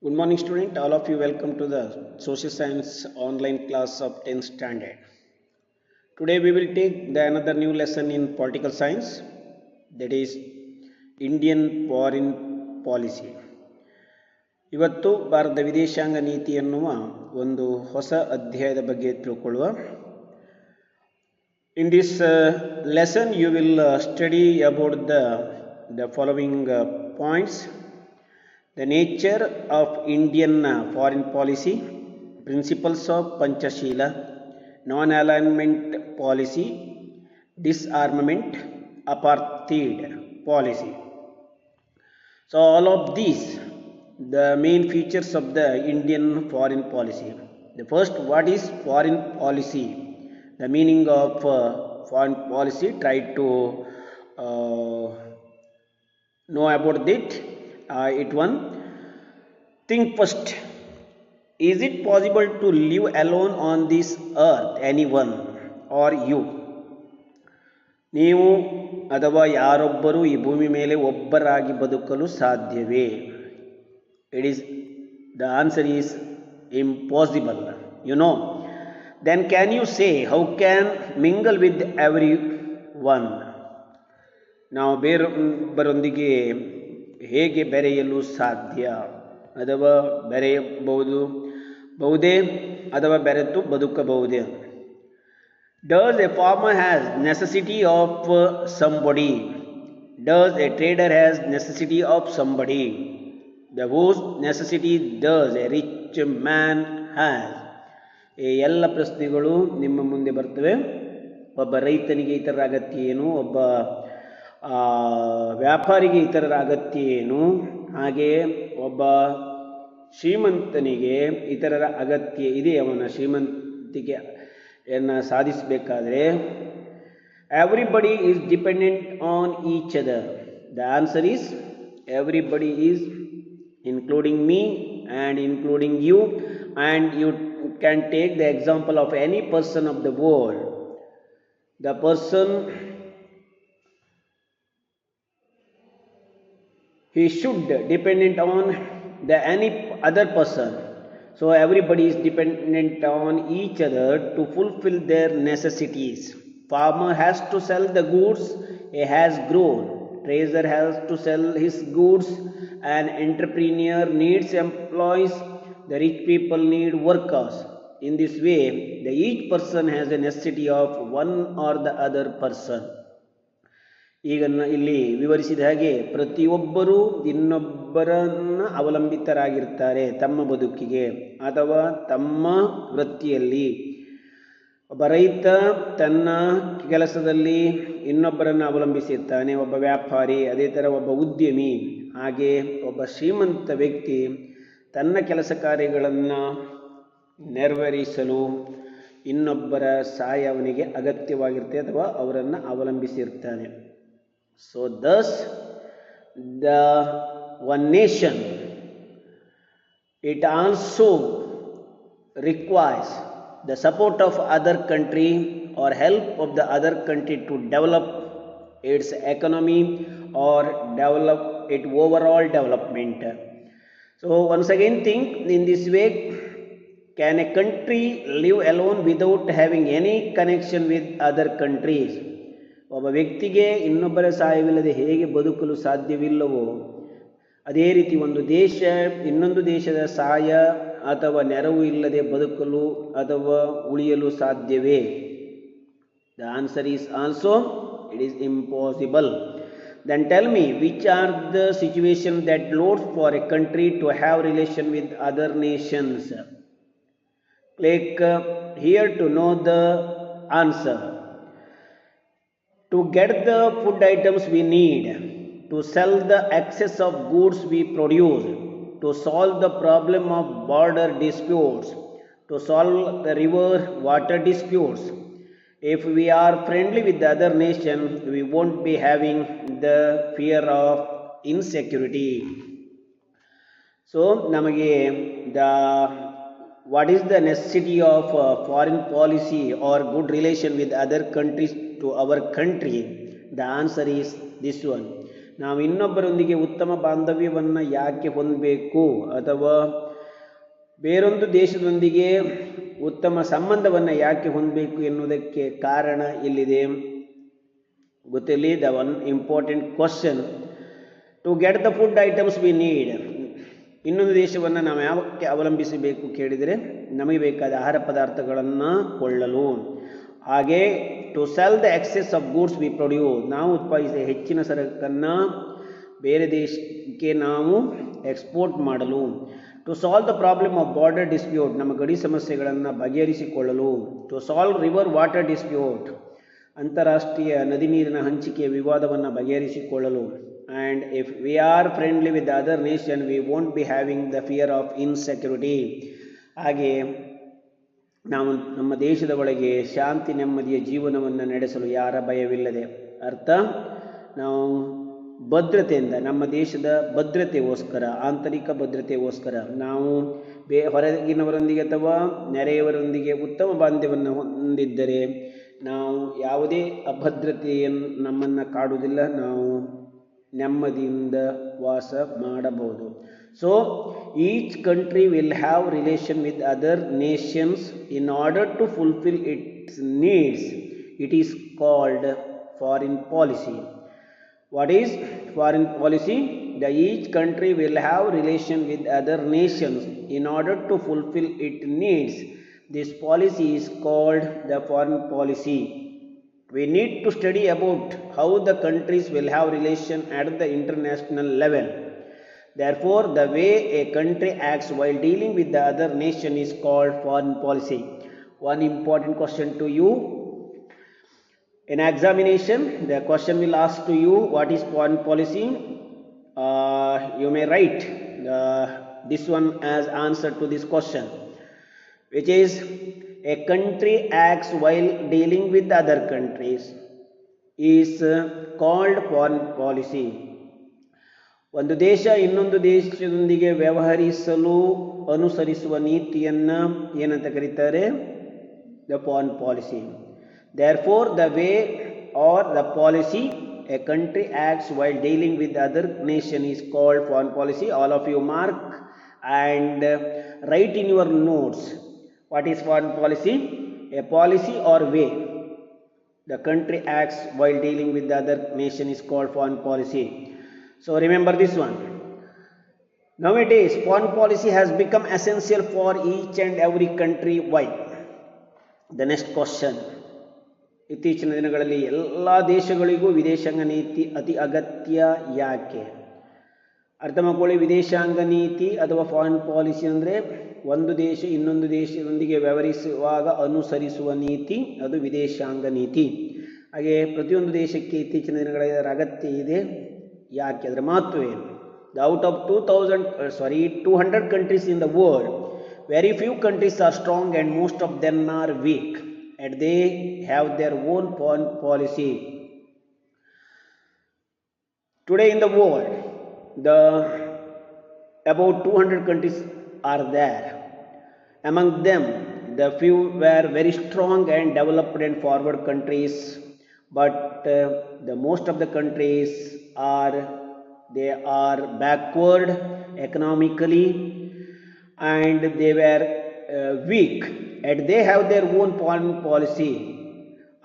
Good morning student, all of you welcome to the social science online class of 10th standard. Today we will take another new lesson in political science, that is Indian foreign policy. ಇವತ್ತು ಭಾರತದ ವಿದೇಶಾಂಗ ನೀತಿ ಎನ್ನುವ ಒಂದು ಹೊಸ ಅಧ್ಯಾಯದ ಬಗ್ಗೆ ತಿಳ್ಕೊಳ್ಳುವ. In this lesson you will study about the following points: the nature of Indian foreign policy, principles of Panchashila, non-alignment policy, disarmament, apartheid policy. So all of these, the main features of the Indian foreign policy. The first, what is foreign policy? The meaning of foreign policy, try to know about it. Think first, is it possible to live alone on this earth, anyone or you? ನೀವು ಅಥವಾ ಯಾರೊಬ್ಬರು ಈ ಭೂಮಿ ಮೇಲೆ ಒಬ್ಬರಾಗಿ ಬದುಕಲು ಸಾಧ್ಯವೇ? The answer is impossible. Then can you say, how can mingle with everyone? ನಾವು ಬೇರೊಬ್ಬರೊಂದಿಗೆ ಹೇಗೆ ಬೆರೆಯಲು ಸಾಧ್ಯ ಅಥವಾ ಬೆರೆಯಬಹುದೇ ಅಥವಾ ಬೆರೆತು ಬದುಕಬಹುದೇ? Does a farmer has necessity of somebody? Does a trader has necessity of somebody? The whose necessity does a rich man has? ಈ ಎಲ್ಲ ಪ್ರಶ್ನೆಗಳು ನಿಮ್ಮ ಮುಂದೆ ಬರ್ತವೆ. ಒಬ್ಬ ರೈತನಿಗೆ ಇತರರ ಅಗತ್ಯ ಏನು, ಒಬ್ಬ ವ್ಯಾಪಾರಿಗೆ ಇತರರ ಅಗತ್ಯ ಏನು, ಹಾಗೆಯೇ ಒಬ್ಬ ಶ್ರೀಮಂತನಿಗೆ ಇತರರ ಅಗತ್ಯ ಇದೆ. ಅವನ ಶ್ರೀಮಂತಿಕೆಯನ್ನು ಸಾಧಿಸಬೇಕಾದ್ರೆ everybody is dependent on each other. The answer is everybody is including me and including you, and you can take the example of any person of the world. The person, he should dependent on any other person. So everybody is dependent on each other to fulfill their necessities. Farmer has to sell the goods he has grown. Trader has to sell his goods. An entrepreneur needs employees. The rich people need workers. In this way, each person has a necessity of one or the other person. ಈಗ ಇಲ್ಲಿ ವಿವರಿಸಿದ ಹಾಗೆ ಪ್ರತಿಯೊಬ್ಬರೂ ಇನ್ನೊಬ್ಬರನ್ನು ಅವಲಂಬಿತರಾಗಿರ್ತಾರೆ ತಮ್ಮ ಬದುಕಿಗೆ ಅಥವಾ ತಮ್ಮ ವೃತ್ತಿಯಲ್ಲಿ. ಒಬ್ಬ ರೈತ ತನ್ನ ಕೆಲಸದಲ್ಲಿ ಇನ್ನೊಬ್ಬರನ್ನು ಅವಲಂಬಿಸಿರ್ತಾನೆ, ಒಬ್ಬ ವ್ಯಾಪಾರಿ, ಅದೇ ಥರ ಒಬ್ಬ ಉದ್ಯಮಿ, ಹಾಗೆ ಒಬ್ಬ ಶ್ರೀಮಂತ ವ್ಯಕ್ತಿ ತನ್ನ ಕೆಲಸ ಕಾರ್ಯಗಳನ್ನು ನೆರವೇರಿಸಲು ಇನ್ನೊಬ್ಬರ ಸಹಾಯ ಅವನಿಗೆ ಅಗತ್ಯವಾಗಿರುತ್ತೆ ಅಥವಾ ಅವರನ್ನು ಅವಲಂಬಿಸಿರ್ತಾನೆ. So thus the one nation, it also requires the support of other country or help of the other country to develop its economy or develop its overall development. So once again think in this way, can a country live alone without having any connection with other countries? ಒಬ್ಬ ವ್ಯಕ್ತಿಗೆ ಇನ್ನೊಬ್ಬರ ಸಹಾಯವಿಲ್ಲದೆ ಹೇಗೆ ಬದುಕಲು ಸಾಧ್ಯವಿಲ್ಲವೋ ಅದೇ ರೀತಿ ಒಂದು ದೇಶ ಇನ್ನೊಂದು ದೇಶದ ಸಹಾಯ ಅಥವಾ ನೆರವು ಇಲ್ಲದೆ ಬದುಕಲು ಅಥವಾ ಉಳಿಯಲು ಸಾಧ್ಯವೇ? The answer is also, it is impossible. Then tell me, which are the situations that allows for a country to have relation with other nations? Click here to know the answer. To get the food items we need, to sell the excess of goods we produce, to solve the problem of border disputes, to solve the river water disputes. If we are friendly with the other nation, we won't be having the fear of insecurity. So ನಮಗೆ what is the necessity of foreign policy or good relation with other countries to our country? The answer is this one. ನಾವು ಇನ್ನೊಬ್ಬರೊಂದಿಗೆ ಉತ್ತಮ ಬಾಂಧವ್ಯವನ್ನು ಯಾಕೆ ಹೊಂದಬೇಕು ಅಥವಾ ಬೇರೊಂದು ದೇಶದೊಂದಿಗೆ ಉತ್ತಮ ಸಂಬಂಧವನ್ನು ಯಾಕೆ ಹೊಂದಬೇಕು ಎನ್ನುವುದಕ್ಕೆ ಕಾರಣ ಇಲ್ಲಿದೆ. ಗೊತ್ತಿರಲಿ, the one important question, to get the food items we need. ಇನ್ನೊಂದು ದೇಶವನ್ನು ನಾವು ಯಾಕೆ ಅವಲಂಬಿಸಬೇಕು ಕೇಳಿದರೆ, ನಮಗೆ ಬೇಕಾದ ಆಹಾರ ಪದಾರ್ಥಗಳನ್ನು ಕೊಳ್ಳಲು. ಹಾಗೆ to sell the excess of goods we produce, ನಾವು ಉತ್ಪಾದಿಸಿದ ಹೆಚ್ಚಿನ ಸರಕನ್ನು ಬೇರೆ ದೇಶಕ್ಕೆ ನಾವು ಎಕ್ಸ್ಪೋರ್ಟ್ ಮಾಡಲು. To solve the problem of border dispute, ನಮ್ಮ ಗಡಿ ಸಮಸ್ಯೆಗಳನ್ನು ಬಗೆಹರಿಸಿಕೊಳ್ಳಲು. To solve river water dispute, ಅಂತಾರಾಷ್ಟ್ರೀಯ ನದಿ ನೀರಿನ ಹಂಚಿಕೆಯ ವಿವಾದವನ್ನು ಬಗೆಹರಿಸಿಕೊಳ್ಳಲು. And if we are friendly with other nation we won't be having the fear of insecurity. ಹಾಗೆ ನಾವು ನಮ್ಮ ದೇಶದ ಒಳಗೆ ಶಾಂತಿ ನೆಮ್ಮದಿಯ ಜೀವನವನ್ನು ನಡೆಸಲು ಯಾರ ಭಯವಿಲ್ಲದೆ, ಅರ್ಥ ನಾವು ಭದ್ರತೆಯಿಂದ, ನಮ್ಮ ದೇಶದ ಭದ್ರತೆಗೋಸ್ಕರ, ಆಂತರಿಕ ಭದ್ರತೆಗೋಸ್ಕರ ನಾವು ಹೊರಗಿನವರೊಂದಿಗೆ ಅಥವಾ ನೆರೆಯವರೊಂದಿಗೆ ಉತ್ತಮ ಬಾಂಧವ್ಯವನ್ನು ಹೊಂದಿದ್ದರೆ ನಾವು ಯಾವುದೇ ಅಭದ್ರತೆಯನ್ನು ನಮ್ಮನ್ನು ಕಾಡುವುದಿಲ್ಲ, ನಾವು ನೆಮ್ಮದಿಯಿಂದ ವಾಸ ಮಾಡಬಹುದು. So each country will have relation with other nations in order to fulfil its needs. It is called foreign policy. What is foreign policy? Each country will have relation with other nations in order to fulfill its needs. This policy is called the foreign policy. We need to study about how the countries will have relation at the international level. Therefore, the way a country acts while dealing with the other nation is called foreign policy. One important question to you. In examination, the question will ask to you, what is foreign policy? You may write this one as answer to this question, which is, a country acts while dealing with other countries is called foreign policy. ಒಂದು ದೇಶ ಇನ್ನೊಂದು ದೇಶದೊಂದಿಗೆ ವ್ಯವಹರಿಸಲು ಅನುಸರಿಸುವ ನೀತಿಯನ್ನು ಏನಂತ ಕರೀತಾರೆ? The foreign policy. Therefore, the way or the policy a country acts while dealing with other nation is called foreign policy. All of you mark and write in your notes, what is foreign policy? A policy or way the country acts while dealing with the other nation is called foreign policy. So remember this one. Nowadays, foreign policy has become essential for each and every country. Why? The next question. ಇತ್ತೀಚಿನ ದಿನಗಳಲ್ಲಿ ಎಲ್ಲ ದೇಶಗಳಿಗೂ ವಿದೇಶಾಂಗ ನೀತಿ ಅತಿ ಅಗತ್ಯ ಯಾಕೆ? ಅರ್ಥ ಮಾಡ್ಕೊಳ್ಳಿ. ವಿದೇಶಾಂಗ ನೀತಿ ಅಥವಾ ಫಾರಿನ್ ಪಾಲಿಸಿ ಅಂದರೆ ಒಂದು ದೇಶ ಇನ್ನೊಂದು ದೇಶದೊಂದಿಗೆ ವ್ಯವಹರಿಸುವಾಗ ಅನುಸರಿಸುವ ನೀತಿ, ಅದು ವಿದೇಶಾಂಗ ನೀತಿ. ಹಾಗೆ ಪ್ರತಿಯೊಂದು ದೇಶಕ್ಕೆ ಇತ್ತೀಚಿನ ದಿನಗಳಲ್ಲಿ ಅದರ ಅಗತ್ಯ ಇದೆ. ಯಾಕೆ? ಅದರ ಮಹತ್ವ ಏನು? Out of 200 countries in the world, very few countries are strong and most of them are weak. And they have their own foreign policy. Today in the world, about 200 countries are there. Among them, the few were very strong and developed and forward countries, but the most of the countries are backward economically and they were weak. And they have their own foreign policy.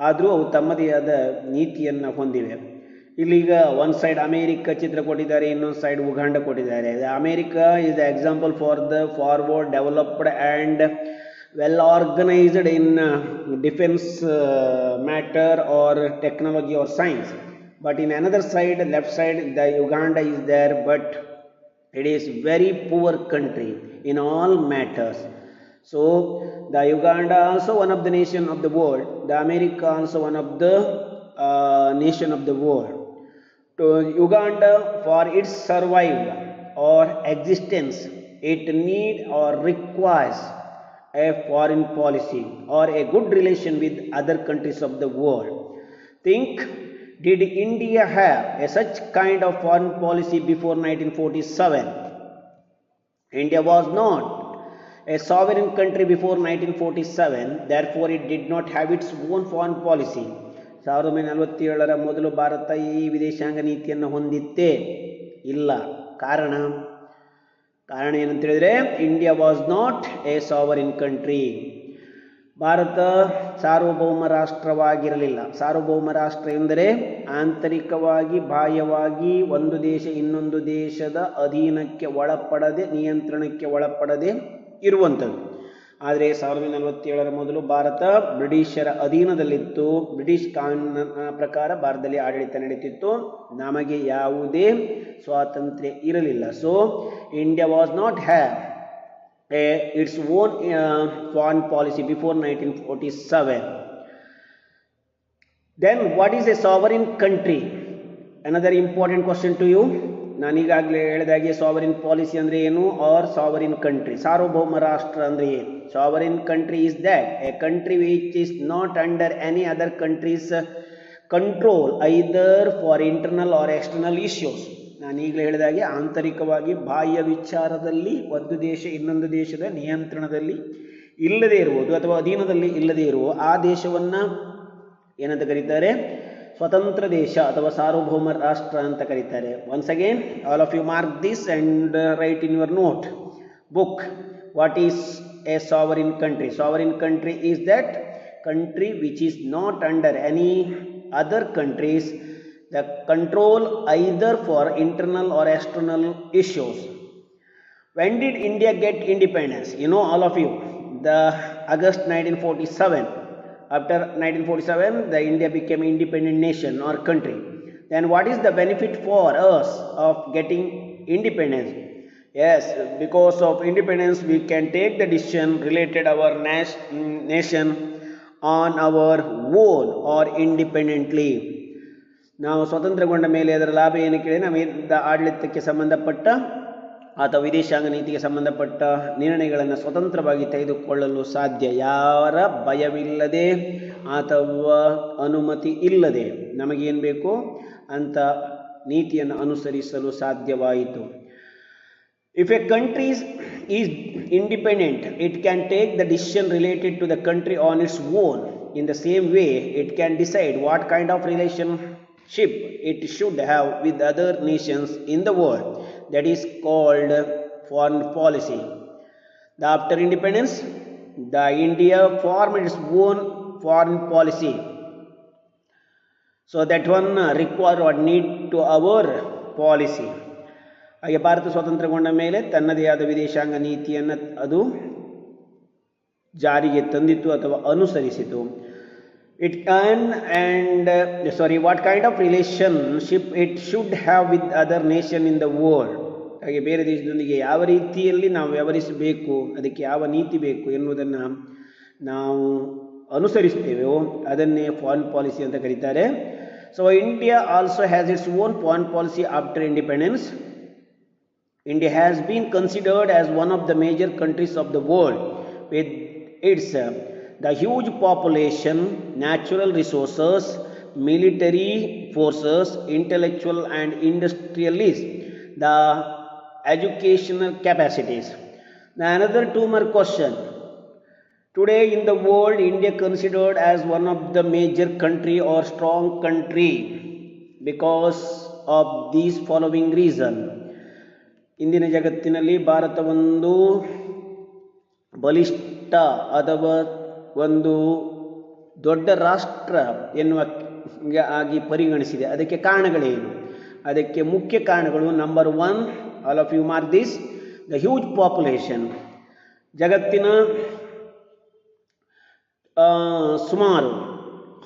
ಆದರೂ ಅವು ತಮ್ಮದೇ ಆದ ನೀತಿಯನ್ನು ಹೊಂದಿವೆ. ಇಲ್ಲೀಗ ಒಂದು side America ಚಿತ್ರ ಕೊಟ್ಟಿದ್ದಾರೆ, ಇನ್ನೊಂದು ಸೈಡ್ ಉಗಾಂಡ ಕೊಟ್ಟಿದ್ದಾರೆ. America is the example for the forward developed and well organised in defence matter or technology or science. But in another side, left side, the Uganda is there, but it is very poor country in all matters. So the Uganda also one of the nation of the world, the America also one of the nation of the world. To Uganda, for its survival or existence, it need or requires a foreign policy or a good relation with other countries of the world. Think, did India have a such kind of foreign policy before 1947? India was not a sovereign country before 1947, therefore it did not have its own foreign policy. 1947ರ ಮೊದಲು ಭಾರತ ಈ ವಿದೇಶಾಂಗ ನೀತಿಯನ್ನು ಹೊಂದಿತ್ತೇ? ಇಲ್ಲ. ಕಾರಣ ಏನಂತ ಹೇಳಿದರೆ, India was not A sovereign country. Bharat ಸಾರ್ವಭೌಮ ರಾಷ್ಟ್ರವಾಗಿರಲಿಲ್ಲ. ಸಾರ್ವಭೌಮ ರಾಷ್ಟ್ರ ಎಂದರೆ ಆಂತರಿಕವಾಗಿ ಬಾಹ್ಯವಾಗಿ ಒಂದು ದೇಶ ಇನ್ನೊಂದು ದೇಶದ ಅಧೀನಕ್ಕೆ ಒಳಪಡದೆ, ನಿಯಂತ್ರಣಕ್ಕೆ ಒಳಪಡದೆ ಇರುವಂಥದ್ದು. ಆದರೆ 1947ರ ಮೊದಲು ಭಾರತ ಬ್ರಿಟಿಷರ ಅಧೀನದಲ್ಲಿತ್ತು. ಬ್ರಿಟಿಷ್ ಕಾನೂನಿನ ಪ್ರಕಾರ ಭಾರತದಲ್ಲಿ ಆಡಳಿತ ನಡೀತಿತ್ತು. ನಮಗೆ ಯಾವುದೇ ಸ್ವಾತಂತ್ರ್ಯ ಇರಲಿಲ್ಲ. So India was not have its own foreign policy before 1947. Then what is a sovereign country? Another important question to you. ನಾನು ಈಗಾಗಲೇ ಹೇಳಿದಾಗೆ ಸಾವರಿನ್ ಪಾಲಿಸಿ ಅಂದರೆ ಏನು, ಆರ್ ಸಾವರಿನ್ ಕಂಟ್ರಿ, ಸಾರ್ವಭೌಮ ರಾಷ್ಟ್ರ ಅಂದರೆ ಏನು? Sovereign country is that a country which is not under any other countries control either for internal or external issues. ನಾನು ಈಗಲೇ ಹೇಳಿದಾಗೆ ಆಂತರಿಕವಾಗಿ ಬಾಹ್ಯ ವಿಚಾರದಲ್ಲಿ ಒಂದು ದೇಶ ಇನ್ನೊಂದು ದೇಶದ ನಿಯಂತ್ರಣದಲ್ಲಿ ಇಲ್ಲದೇ ಇರುವುದು ಅಥವಾ ಅಧೀನದಲ್ಲಿ ಇಲ್ಲದೇ ಇರುವ ಆ ದೇಶವನ್ನು ಏನಂತ ಕರೀತಾರೆ? ಸ್ವತಂತ್ರ ದೇಶ ಅಥವಾ ಸಾರ್ವಭೌಮ ರಾಷ್ಟ್ರ ಅಂತ ಕರೀತಾರೆ. Once again all of you mark this and write in your notebook. What is a sovereign country? Sovereign country is that country which is not under any other countries the control either for internal or external issues. When did India get independence? You know, all of you, the August 1947. After 1947 the India became independent nation or country. Then what is the benefit for us of getting independence? Yes, because of independence we can take the decision related our nation on our own or independently. ನಾವು ಸ್ವತಂತ್ರಗೊಂಡ ಮೇಲೆ ಅದರ ಲಾಭ ಏನು ಕೇಳಿ, ನಾವು ಆಡಳಿತಕ್ಕೆ ಸಂಬಂಧಪಟ್ಟ ಅಥವಾ ವಿದೇಶಾಂಗ ನೀತಿಗೆ ಸಂಬಂಧಪಟ್ಟ ನಿರ್ಣಯಗಳನ್ನು ಸ್ವತಂತ್ರವಾಗಿ ತೆಗೆದುಕೊಳ್ಳಲು ಸಾಧ್ಯ. ಯಾರ ಭಯವಿಲ್ಲದೆ ಅಥವಾ ಅನುಮತಿ ಇಲ್ಲದೆ ನಮಗೇನು ಬೇಕು ಅಂತ ನೀತಿಯನ್ನು ಅನುಸರಿಸಲು ಸಾಧ್ಯವಾಯಿತು. If a country is independent, it can take the decision related to the country on its own. In the same way, it can decide what kind of relationship it should have with other nations in the world. That is called foreign policy. After independence, the India formed its own foreign policy. So that one require or need to our policy. ಹಾಗೆ ಭಾರತ ಸ್ವಾತಂತ್ರ್ಯಗೊಂಡ ಮೇಲೆ ತನ್ನದೇ ಆದ ವಿದೇಶಾಂಗ ನೀತಿಯನ್ನು ಅದು ಜಾರಿಗೆ ತಂದಿತ್ತು ಅಥವಾ ಅನುಸರಿಸಿತು. It can what kind of relationship it should have with other nation in the world. ಹಾಗೆ ಬೇರೆ ದೇಶದೊಂದಿಗೆ ಯಾವ ರೀತಿಯಲ್ಲಿ ನಾವು ವ್ಯವಹರಿಸಬೇಕು, ಅದಕ್ಕೆ ಯಾವ ನೀತಿ ಬೇಕು ಎನ್ನುವುದನ್ನು ನಾವು ಅನುಸರಿಸ್ತೇವೆಯೋ ಅದನ್ನೇ ಫಾರಿನ್ ಪಾಲಿಸಿ ಅಂತ ಕರೀತಾರೆ. So India also has its own foreign policy after independence. India has been considered as one of the major countries of the world with its the huge population, natural resources, military forces, intellectual and industrialists, the educational capacities. Now another two more question. Today in the world, India considered as one of the major country or strong country because of these following reason. ಇಂದಿನ ಜಗತ್ತಿನಲ್ಲಿ ಭಾರತ ಒಂದು ಬಲಿಷ್ಠ ಅಥವಾ ಒಂದು ದೊಡ್ಡ ರಾಷ್ಟ್ರ ಎನ್ನುವ ಆಗಿ ಪರಿಗಣಿಸಿದೆ. ಅದಕ್ಕೆ ಕಾರಣಗಳೇನು? ಅದಕ್ಕೆ ಮುಖ್ಯ ಕಾರಣಗಳು, number 1, all of you mark this, the huge population. ಜಗತ್ತಿನ ಸುಮಾರು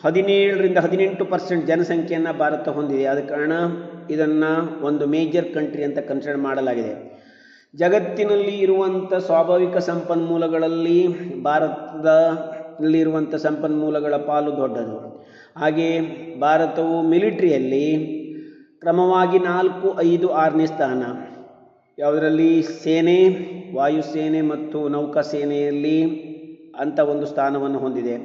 17-18% ಜನಸಂಖ್ಯೆಯನ್ನು ಭಾರತ ಹೊಂದಿದೆ. ಆದ ಕಾರಣ ಇದನ್ನು ಒಂದು ಮೇಜರ್ ಕಂಟ್ರಿ ಅಂತ ಕನ್ಸಿಡರ್ ಮಾಡಲಾಗಿದೆ. ಜಗತ್ತಿನಲ್ಲಿ ಇರುವಂಥ ಸ್ವಾಭಾವಿಕ ಸಂಪನ್ಮೂಲಗಳಲ್ಲಿ ಭಾರತದಲ್ಲಿರುವಂಥ ಸಂಪನ್ಮೂಲಗಳ ಪಾಲು ದೊಡ್ಡದು. ಹಾಗೆ ಭಾರತವು ಮಿಲಿಟ್ರಿಯಲ್ಲಿ ಕ್ರಮವಾಗಿ 4, 5, 6ನೇ ಸ್ಥಾನ. ಯಾವುದರಲ್ಲಿ? ಸೇನೆ, ವಾಯುಸೇನೆ ಮತ್ತು ನೌಕಾಸೇನೆಯಲ್ಲಿ ಅಂಥ ಒಂದು ಸ್ಥಾನವನ್ನು ಹೊಂದಿದೆ.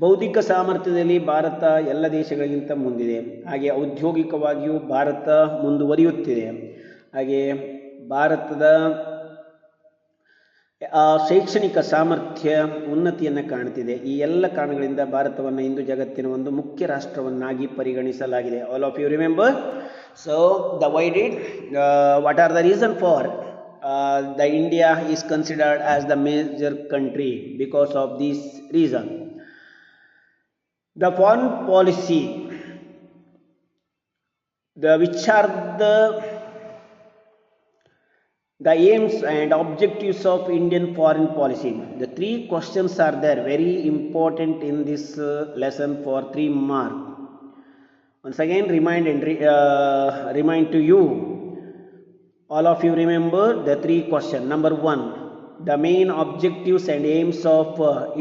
ಬೌದ್ಧಿಕ ಸಾಮರ್ಥ್ಯದಲ್ಲಿ ಭಾರತ ಎಲ್ಲ ದೇಶಗಳಿಗಿಂತ ಮುಂದಿದೆ. ಹಾಗೆ ಔದ್ಯೋಗಿಕವಾಗಿಯೂ ಭಾರತ ಮುಂದುವರಿಯುತ್ತಿದೆ. ಹಾಗೆ ಭಾರತದ ಶೈಕ್ಷಣಿಕ ಸಾಮರ್ಥ್ಯ ಉನ್ನತಿಯನ್ನು ಕಾಣ್ತಿದೆ. ಈ ಎಲ್ಲ ಕಾರಣಗಳಿಂದ ಭಾರತವನ್ನು ಇಂದು ಜಗತ್ತಿನ ಒಂದು ಮುಖ್ಯ ರಾಷ್ಟ್ರವನ್ನಾಗಿ ಪರಿಗಣಿಸಲಾಗಿದೆ. All of you remember. So the why did what are the reason for the India is considered as the major country because of this reason. The foreign policy, which are the aims and objectives of Indian foreign policy. The three questions are there, very important in this lesson for 3 marks. Once again remind to you, all of you remember the 3 questions. Number 1, the main objectives and aims of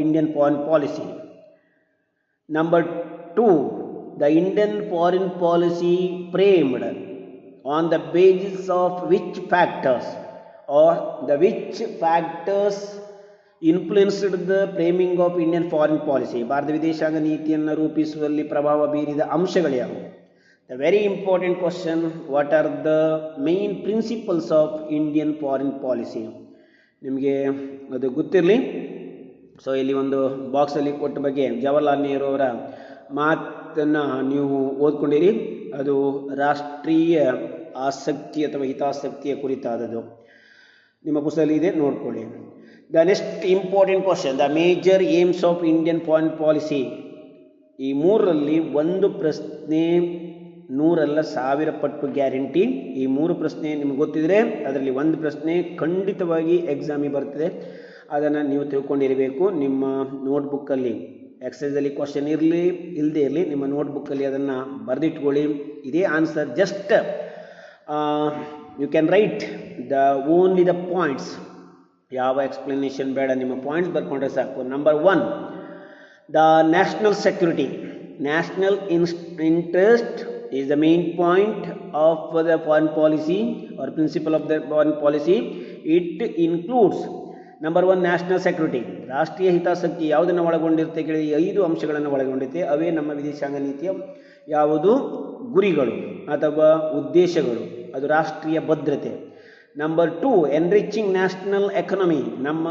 Indian foreign policy. Number 2, the Indian foreign policy framed on the basis of which factors, or which factors influenced the framing of Indian foreign policy. Bharat ವಿದೇಶಾಂಗ ನೀತಿಯನ್ನು ರೂಪಿಸುವಲ್ಲಿ ಪ್ರಭಾವ ಬೀರಿದ ಅಂಶಗಳು ಯಾವುವು? The very important question, what are the main principles of Indian foreign policy? ನಿಮಗೆ ಅದು ಗೊತ್ತಿರಲಿ. ಸೊ ಇಲ್ಲಿ ಒಂದು ಬಾಕ್ಸಲ್ಲಿ ಕೊಟ್ಟ ಬಗ್ಗೆ ಜವಾಹರ್ಲಾಲ್ ನೆಹರು ಅವರ ಮಾತನ್ನು ನೀವು ಓದ್ಕೊಂಡಿರಿ. ಅದು ರಾಷ್ಟ್ರೀಯ ಆಸಕ್ತಿ ಅಥವಾ ಹಿತಾಸಕ್ತಿಯ ಕುರಿತಾದದ್ದು. ನಿಮ್ಮ ಪುಸ್ತಕದಲ್ಲಿ ಇದೆ, ನೋಡ್ಕೊಳ್ಳಿ. The next important question, the major aims of Indian foreign policy. ಈ ಮೂರರಲ್ಲಿ ಒಂದು ಪ್ರಶ್ನೆ 100 ಅಲ್ಲ 1000 ಪಟ್ಟು ಗ್ಯಾರಂಟಿ. ಈ 3 ಪ್ರಶ್ನೆ ನಿಮ್ಗೆ ಗೊತ್ತಿದ್ರೆ ಅದರಲ್ಲಿ ಒಂದು ಪ್ರಶ್ನೆ ಖಂಡಿತವಾಗಿ ಎಕ್ಸಾಮಿಗೆ ಬರ್ತದೆ. ಅದನ್ನು ನೀವು ತಿಳ್ಕೊಂಡಿರಬೇಕು. ನಿಮ್ಮ ನೋಟ್ಬುಕ್ಕಲ್ಲಿ ಎಕ್ಸಸೈಸಲ್ಲಿ ಕ್ವಶನ್ ಇರಲಿ ಇಲ್ಲದೆ ಇರಲಿ, ನಿಮ್ಮ ನೋಟ್ಬುಕ್ಕಲ್ಲಿ ಅದನ್ನು ಬರೆದಿಟ್ಕೊಳ್ಳಿ. ಇದೇ answer. Just you can write only the points. ಯಾವ ಎಕ್ಸ್ಪ್ಲನೇಷನ್ ಬೇಡ, ನಿಮ್ಮ ಪಾಯಿಂಟ್ಸ್ ಬರ್ಕೊಂಡ್ರೆ ಸಾಕು. Number 1, the national security. National interest is the main point of the foreign policy or principle of the foreign policy. It includes number 1, national security. ರಾಷ್ಟ್ರೀಯ ಹಿತಾಸಕ್ತಿ ಯಾವುದನ್ನು ಒಳಗೊಂಡಿರುತ್ತೆ ಕೇಳಿ? 5 ಅಂಶಗಳನ್ನು ಒಳಗೊಂಡಿರುತ್ತೆ. ಅವೇ ನಮ್ಮ ವಿದೇಶಾಂಗ ನೀತಿಯ ಯಾವುದು ಗುರಿಗಳು ಅಥವಾ ಉದ್ದೇಶಗಳು. ಅದು ರಾಷ್ಟ್ರೀಯ ಭದ್ರತೆ. Number 2, enriching national economy. ನಮ್ಮ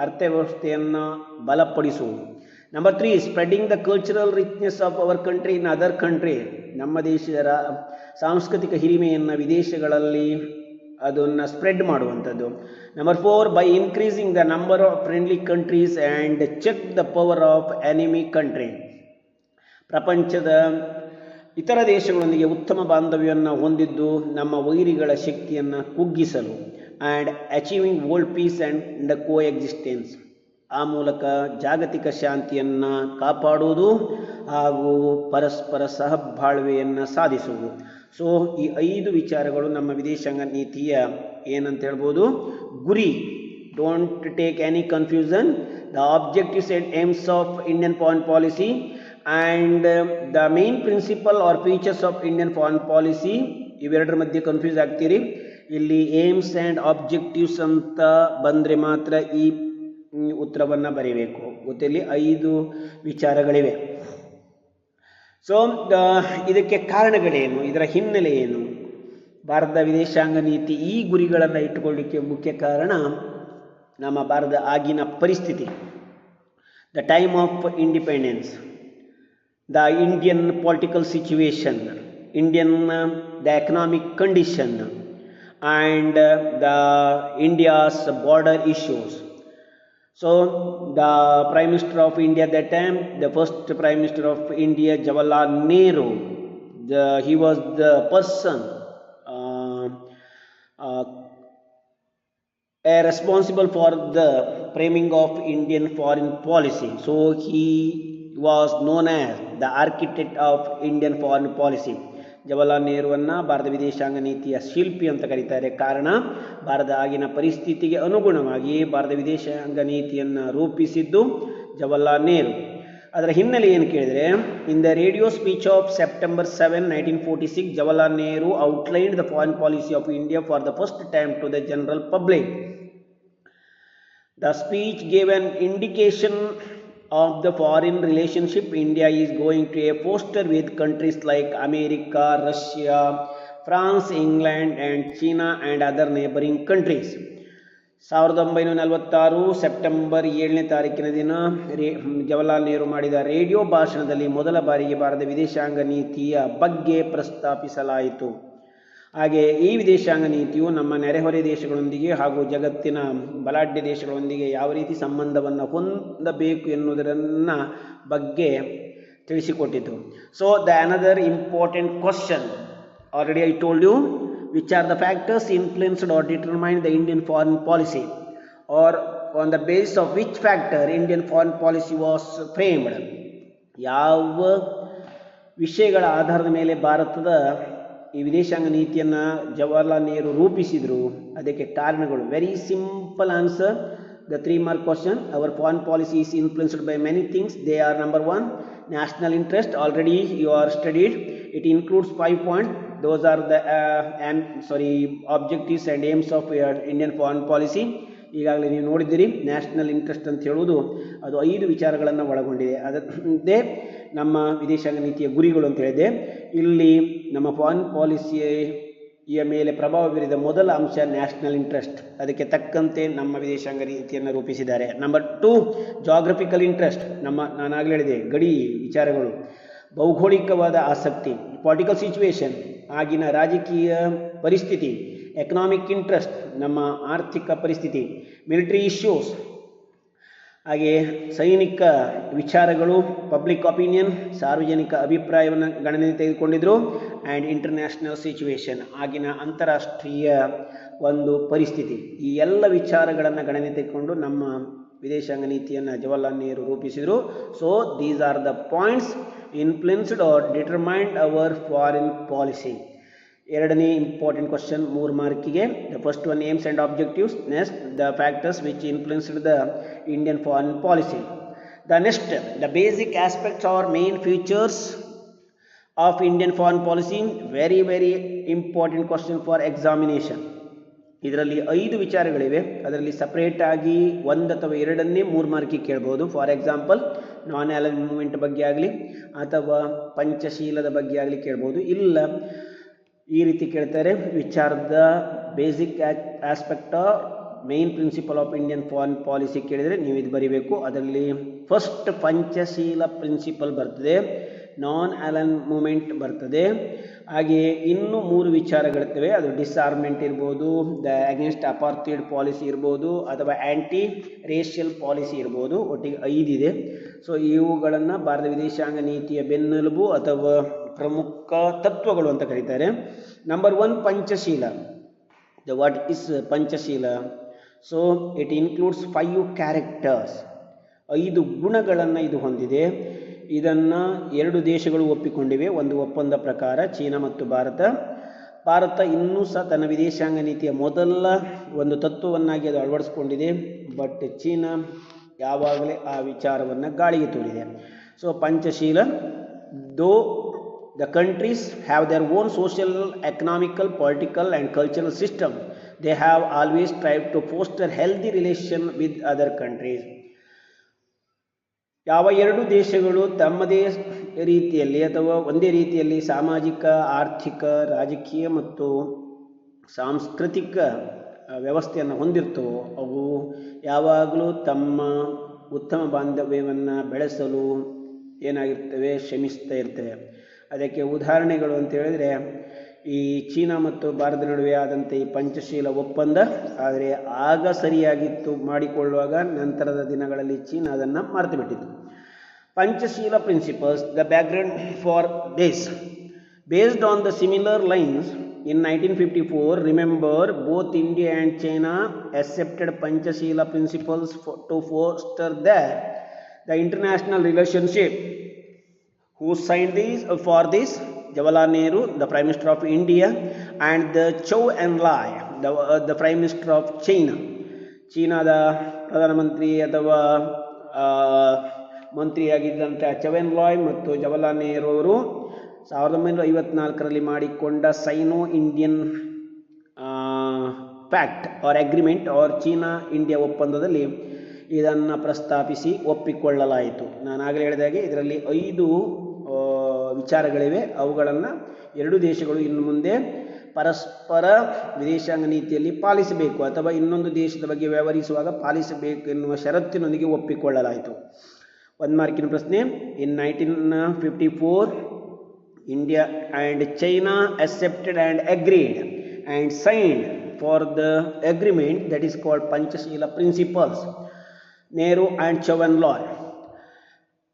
ಅರ್ಥವ್ಯವಸ್ಥೆಯನ್ನು ಬಲಪಡಿಸುವುದು. Number 3, spreading the cultural richness of our country in other country. ನಮ್ಮ ದೇಶದ ಸಾಂಸ್ಕೃತಿಕ ಹಿರಿಮೆಯನ್ನು ವಿದೇಶಗಳಲ್ಲಿ ಅದನ್ನು ಸ್ಪ್ರೆಡ್ ಮಾಡುವಂಥದ್ದು. Number 4, by increasing the number of friendly countries and check the power of enemy country. ಪ್ರಪಂಚದ ಇತರ ದೇಶಗಳೊಂದಿಗೆ ಉತ್ತಮ ಬಾಂಧವ್ಯವನ್ನು ಹೊಂದಿದ್ದು ನಮ್ಮ ವೈರಿಗಳ ಶಕ್ತಿಯನ್ನು ಕುಗ್ಗಿಸಲು. And achieving world peace and coexistence. ಆ ಮೂಲಕ ಜಾಗತಿಕ ಶಾಂತಿಯನ್ನು ಕಾಪಾಡುವುದು ಹಾಗೂ ಪರಸ್ಪರ ಸಹಬಾಳ್ವೆಯನ್ನು ಸಾಧಿಸುವುದು. ಸೊ ಈ 5 ವಿಚಾರಗಳು ನಮ್ಮ ವಿದೇಶಾಂಗ ನೀತಿಯ ಏನಂತ ಹೇಳ್ಬೋದು, ಗುರಿ. Don't take any confusion. The objectives and aims of Indian foreign policy and the main principle are features of Indian foreign policy. ಇವೆರಡರ ಮಧ್ಯೆ ಕನ್ಫ್ಯೂಸ್ ಆಗ್ತೀರಿ. ಇಲ್ಲಿ ಏಮ್ಸ್ ಆ್ಯಂಡ್ ಆಬ್ಜೆಕ್ಟಿವ್ಸ್ ಅಂತ ಬಂದರೆ ಮಾತ್ರ ಈ ಉತ್ತರವನ್ನು ಬರೀಬೇಕು. ಗೊತ್ತಿರಲಿ 5 ವಿಚಾರಗಳಿವೆ. ಸೊ ಇದಕ್ಕೆ ಕಾರಣಗಳೇನು, ಇದರ ಹಿನ್ನೆಲೆ ಏನು? ಭಾರತದ ವಿದೇಶಾಂಗ ನೀತಿ ಈ ಗುರಿಗಳನ್ನು ಇಟ್ಟುಕೊಳ್ಳಲಿಕ್ಕೆ ಮುಖ್ಯ ಕಾರಣ ನಮ್ಮ ಭಾರತದ ಆಗಿನ ಪರಿಸ್ಥಿತಿ. The time of independence, the Indian political situation, the economic condition and the India's border issues. So the Prime Minister of India at that time, the first Prime Minister of India, Jawaharlal Nehru, he was the person responsible for the framing of Indian foreign policy. So he was known as the architect of Indian foreign policy. Jawaharlal ನೆಹರುವನ್ನು ಭಾರತ ವಿದೇಶಾಂಗ ನೀತಿಯ ಶಿಲ್ಪಿ ಅಂತ ಕರೀತಾರೆ. ಕಾರಣ ಭಾರತದ ಆಗಿನ ಪರಿಸ್ಥಿತಿಗೆ ಅನುಗುಣವಾಗಿ ಭಾರತ ವಿದೇಶಾಂಗ ನೀತಿಯನ್ನು ರೂಪಿಸಿದ್ದು ಜವಾಹರ್ಲಾಲ್ ನೆಹರು. ಅದರ ಹಿನ್ನೆಲೆ ಏನು ಕೇಳಿದರೆ, in the radio speech of September 7, 1946, Jawaharlal Nehru outlined the foreign policy of India for the first time to the general public. The speech gave an indication of the foreign relationship India is going to foster with countries like America, Russia, France, England and China and other neighboring countries. 1946 September 7ನೇ ತಾರೀಕಿನ ದಿನ ಜವಾಹರ್ಲಾಲ್ ನೆಹರು ಮಾಡಿದ radio ಭಾಷಣದಲ್ಲಿ ಮೊದಲ ಬಾರಿಗೆ ಭಾರತದ ವಿದೇಶಾಂಗ ನೀತಿಯ ಬಗ್ಗೆ ಪ್ರಸ್ತಾಪಿಸಲಾಯಿತು. ಹಾಗೆ ಈ ವಿದೇಶಾಂಗ ನೀತಿಯು ನಮ್ಮ ನೆರೆಹೊರೆ ದೇಶಗಳೊಂದಿಗೆ ಹಾಗೂ ಜಗತ್ತಿನ ಬಲಾಢ್ಯ ದೇಶಗಳೊಂದಿಗೆ ಯಾವ ರೀತಿ ಸಂಬಂಧವನ್ನು ಹೊಂದಬೇಕು ಎನ್ನುವುದರನ್ನ ಬಗ್ಗೆ ತಿಳಿಸಿಕೊಟ್ಟಿತು. So another important question, already I told you, which are the factors influenced or determined the Indian foreign policy, or on the basis of which factor Indian foreign policy was framed. ಯಾವ ವಿಷಯಗಳ ಆಧಾರದ ಮೇಲೆ ಭಾರತದ ಈ ವಿದೇಶಾಂಗ ನೀತಿಯನ್ನು ಜವಾಹರ್ಲಾಲ್ ನೆಹರು ರೂಪಿಸಿದರು, ಅದಕ್ಕೆ ಕಾರಣಗಳು. Very simple answer, the 3 mark question. Our foreign policy is influenced by many things. They are: number 1, national interest. Already you are studied. It includes 5 points. Those are the objectives and aims of Indian foreign policy. ಈಗಾಗಲೇ ನೀವು ನೋಡಿದ್ದೀರಿ, national interest ಅಂತ ಹೇಳುವುದು ಅದು 5 ವಿಚಾರಗಳನ್ನು ಒಳಗೊಂಡಿದೆ. ಅದೇ ನಮ್ಮ ವಿದೇಶಾಂಗ ನೀತಿಯ ಗುರಿಗಳು ಅಂತ ಹೇಳಿದೆ. ಇಲ್ಲಿ ನಮ್ಮ ಫಾರಿನ್ ಪಾಲಿಸಿಯ ಮೇಲೆ ಪ್ರಭಾವ ಬೀರಿದ ಮೊದಲ ಅಂಶ ನ್ಯಾಷನಲ್ ಇಂಟ್ರೆಸ್ಟ್. ಅದಕ್ಕೆ ತಕ್ಕಂತೆ ನಮ್ಮ ವಿದೇಶಾಂಗ ನೀತಿಯನ್ನು ರೂಪಿಸಿದ್ದಾರೆ. Number 2, geographical interest. ನಾನಾಗಲೇ ಹೇಳಿದೆ, ಗಡಿ ವಿಚಾರಗಳು, ಭೌಗೋಳಿಕವಾದ ಆಸಕ್ತಿ, ಪೊಲಿಟಿಕಲ್ ಸಿಚುವೇಶನ್, ಆಗಿನ ರಾಜಕೀಯ ಪರಿಸ್ಥಿತಿ, ಎಕನಾಮಿಕ್ ಇಂಟ್ರೆಸ್ಟ್, ನಮ್ಮ ಆರ್ಥಿಕ ಪರಿಸ್ಥಿತಿ, ಮಿಲಿಟರಿ ಇಶ್ಯೂಸ್, ಹಾಗೆ ಸೈನಿಕ ವಿಚಾರಗಳು, ಪಬ್ಲಿಕ್ ಒಪಿನಿಯನ್, ಸಾರ್ವಜನಿಕ ಅಭಿಪ್ರಾಯವನ್ನು ಗಣನೆಗೆ ತೆಗೆದುಕೊಂಡಿದ್ರು, ಆ್ಯಂಡ್ ಇಂಟರ್ನ್ಯಾಷನಲ್ ಸಿಚುವೇಶನ್, ಆಗಿನ ಅಂತಾರಾಷ್ಟ್ರೀಯ ಒಂದು ಪರಿಸ್ಥಿತಿ. ಈ ಎಲ್ಲ ವಿಚಾರಗಳನ್ನು ಗಣನೆ ತೆಗೆದುಕೊಂಡು ನಮ್ಮ ವಿದೇಶಾಂಗ ನೀತಿಯನ್ನು ಜವಾಹರ್ಲಾಲ್ ನೆಹರು ರೂಪಿಸಿದರು. So these are the points influenced or determined our foreign policy. ಎರಡನೇ ಇಂಪಾರ್ಟೆಂಟ್ ಕ್ವಶನ್, 3 ಮಾರ್ಕಿಗೆ. The first one, aims and objectives. Next, the factors which influenced the Indian foreign policy. The next, the basic aspects or main features of Indian foreign policy. Very important question for examination. ಇದರಲ್ಲಿ 5 ವಿಚಾರಗಳಿವೆ. ಅದರಲ್ಲಿ separate ಆಗಿ 1 ಅಥವಾ 2 3 ಮಾರ್ಕಿಗೆ ಕೇಳ್ಬೋದು. For example, non align movement ಬಗ್ಗೆ ಆಗಲಿ ಅಥವಾ ಪಂಚಶೀಲದ ಬಗ್ಗೆ ಆಗಲಿ ಕೇಳ್ಬೋದು. ಇಲ್ಲ ಈ ರೀತಿ ಕೇಳ್ತಾರೆ, which are the basic aspect of main principle of Indian foreign policy ಕೇಳಿದರೆ ನೀವು ಇದು ಬರೀಬೇಕು. ಅದರಲ್ಲಿ ಫಸ್ಟ್ ಪಂಚಶೀಲ ಪ್ರಿನ್ಸಿಪಲ್ ಬರ್ತದೆ, ನಾನ್ ಅಲೈನ್ ಮೂವ್ಮೆಂಟ್ ಬರ್ತದೆ, ಹಾಗೆಯೇ ಇನ್ನೂ 3 ವಿಚಾರಗಳಿರ್ತವೆ. ಅದು ಡಿಸ್ಆರ್ಮೆಂಟ್ ಇರ್ಬೋದು, ದ ಅಗೇನ್ಸ್ಟ್ ಅಪಾರ್ಥೈಡ್ ಪಾಲಿಸಿ ಇರ್ಬೋದು, ಅಥವಾ ಆ್ಯಂಟಿ ರೇಷಿಯಲ್ ಪಾಲಿಸಿ ಇರ್ಬೋದು. ಒಟ್ಟಿಗೆ 5 ಇದೆ. ಸೊ ಇವುಗಳನ್ನು ಭಾರತ ವಿದೇಶಾಂಗ ನೀತಿಯ ಬೆನ್ನೆಲುಬು ಅಥವಾ ಪ್ರಮುಖ ತತ್ವಗಳು ಅಂತ ಕರೀತಾರೆ. Number 1, Panchsheel. The what is Panchsheel? So it includes 5 characters, 5 ಗುಣಗಳನ್ನು ಇದು ಹೊಂದಿದೆ. ಇದನ್ನು 2 ದೇಶಗಳು ಒಪ್ಪಿಕೊಂಡಿವೆ ಒಂದು ಒಪ್ಪಂದ ಪ್ರಕಾರ, ಚೀನಾ ಮತ್ತು ಭಾರತ. ಭಾರತ ಇನ್ನೂ ಸಹ ತನ್ನ ವಿದೇಶಾಂಗ ನೀತಿಯ ಮೊದಲ ಒಂದು ತತ್ವವನ್ನಾಗಿ ಅದು ಅಳವಡಿಸ್ಕೊಂಡಿದೆ. ಬಟ್ ಚೀನಾ ಯಾವಾಗಲೇ ಆ ವಿಚಾರವನ್ನು ಗಾಳಿಗೆ ತೂರಿದೆ. ಸೊ ಪಂಚಶೀಲ, ದೋ the countries have their own social, economical, political and cultural system, they have always tried to foster healthy relation with other countries. ಯಾವ 2 ದೇಶಗಳು ತಮ್ಮದೇ ರೀತಿಯಲ್ಲಿ ಅಥವಾ ಒಂದೇ ರೀತಿಯಲ್ಲಿ ಸಾಮಾಜಿಕ, ಆರ್ಥಿಕ, ರಾಜಕೀಯ ಮತ್ತು ಸಾಂಸ್ಕೃತಿಕ ವ್ಯವಸ್ಥೆಯನ್ನು ಹೊಂದಿರ್ತವೋ ಅವು ಯಾವಾಗಲೂ ತಮ್ಮ ಉತ್ತಮ ಬಾಂಧವ್ಯವನ್ನು ಬೆಳೆಸಲು ಏನಾಗಿರ್ತವೆ, ಶ್ರಮಿಸ್ತಾ ಇರ್ತವೆ. ಅದಕ್ಕೆ ಉದಾಹರಣೆಗಳು ಅಂತ ಹೇಳಿದರೆ, ಈ ಚೀನಾ ಮತ್ತು ಭಾರತದ ನಡುವೆ ಆದಂಥ ಈ ಪಂಚಶೀಲ ಒಪ್ಪಂದ, ಆದರೆ ಆಗ ಸರಿಯಾಗಿತ್ತು ಮಾಡಿಕೊಳ್ಳುವಾಗ, ನಂತರದ ದಿನಗಳಲ್ಲಿ ಚೀನಾ ಅದನ್ನು ಮರೆತು ಬಿಟ್ಟಿತ್ತು. Panchsheel principles, the background for this, based on the similar lines in 1954, remember both India and China accepted Panchashila principles to foster the international relationship. Who signed these? For this, Jawaharlal Nehru, the Prime Minister of India, and the Zhou Enlai, the Prime Minister of China. ಚೀನಾದ ಪ್ರಧಾನಮಂತ್ರಿ ಅಥವಾ ಮಂತ್ರಿಯಾಗಿದ್ದಂಥ ಚೌ ಎನ್ಲಾಯ್ ಮತ್ತು ಜವಾಹರ್ಲಾಲ್ ನೆಹರು ಅವರು 1954ರಲ್ಲಿ ಮಾಡಿಕೊಂಡ Sino Indian pact or agreement or China India ಒಪ್ಪಂದದಲ್ಲಿ ಇದನ್ನು ಪ್ರಸ್ತಾಪಿಸಿ ಒಪ್ಪಿಕೊಳ್ಳಲಾಯಿತು. ನಾನು ಆಗಲೇ ಹೇಳಿದಾಗೆ ಇದರಲ್ಲಿ 5 ವಿಚಾರಗಳಿವೆ. ಅವುಗಳನ್ನು 2 ದೇಶಗಳು ಇನ್ನು ಮುಂದೆ ಪರಸ್ಪರ ವಿದೇಶಾಂಗ ನೀತಿಯಲ್ಲಿ ಪಾಲಿಸಬೇಕು ಅಥವಾ ಇನ್ನೊಂದು ದೇಶದ ಬಗ್ಗೆ ವ್ಯವಹರಿಸುವಾಗ ಪಾಲಿಸಬೇಕು ಎನ್ನುವ ಷರತ್ತಿನೊಂದಿಗೆ ಒಪ್ಪಿಕೊಳ್ಳಲಾಯಿತು. 1 ಮಾರ್ಕಿನ ಪ್ರಶ್ನೆ. ಇನ್ 1954 India and China accepted and agreed and signed for the agreement that is called Panchashila Principles, Nehru and Chowan-Lai.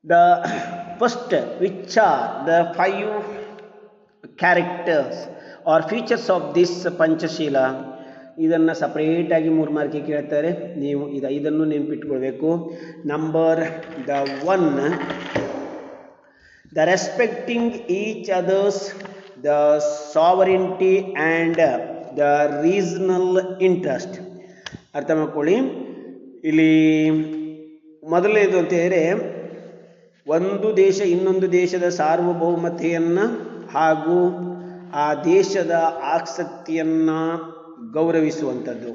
The first, which are the 5 characters or features of this Panchashila? ಇದನ್ನು ಸಪ್ರೇಟಾಗಿ 3 ಮಾರ್ಕಿಗೆ ಕೇಳ್ತಾರೆ. ನೀವು ಇದು 5 ನೆನಪಿಟ್ಕೊಳ್ಬೇಕು. Number the 1, the respecting each other's the sovereignty and the regional interest. ಅರ್ಥ ಮಾಡ್ಕೊಳ್ಳಿ. ಇಲ್ಲಿ ಮೊದಲನೇದು ಅಂತ ಹೇಳಿದ್ರೆ, ಒಂದು ದೇಶ ಇನ್ನೊಂದು ದೇಶದ ಸಾರ್ವಭೌಮತೆಯನ್ನು ಹಾಗೂ ಆ ದೇಶದ ಆಸಕ್ತಿಯನ್ನು ಗೌರವಿಸುವಂಥದ್ದು.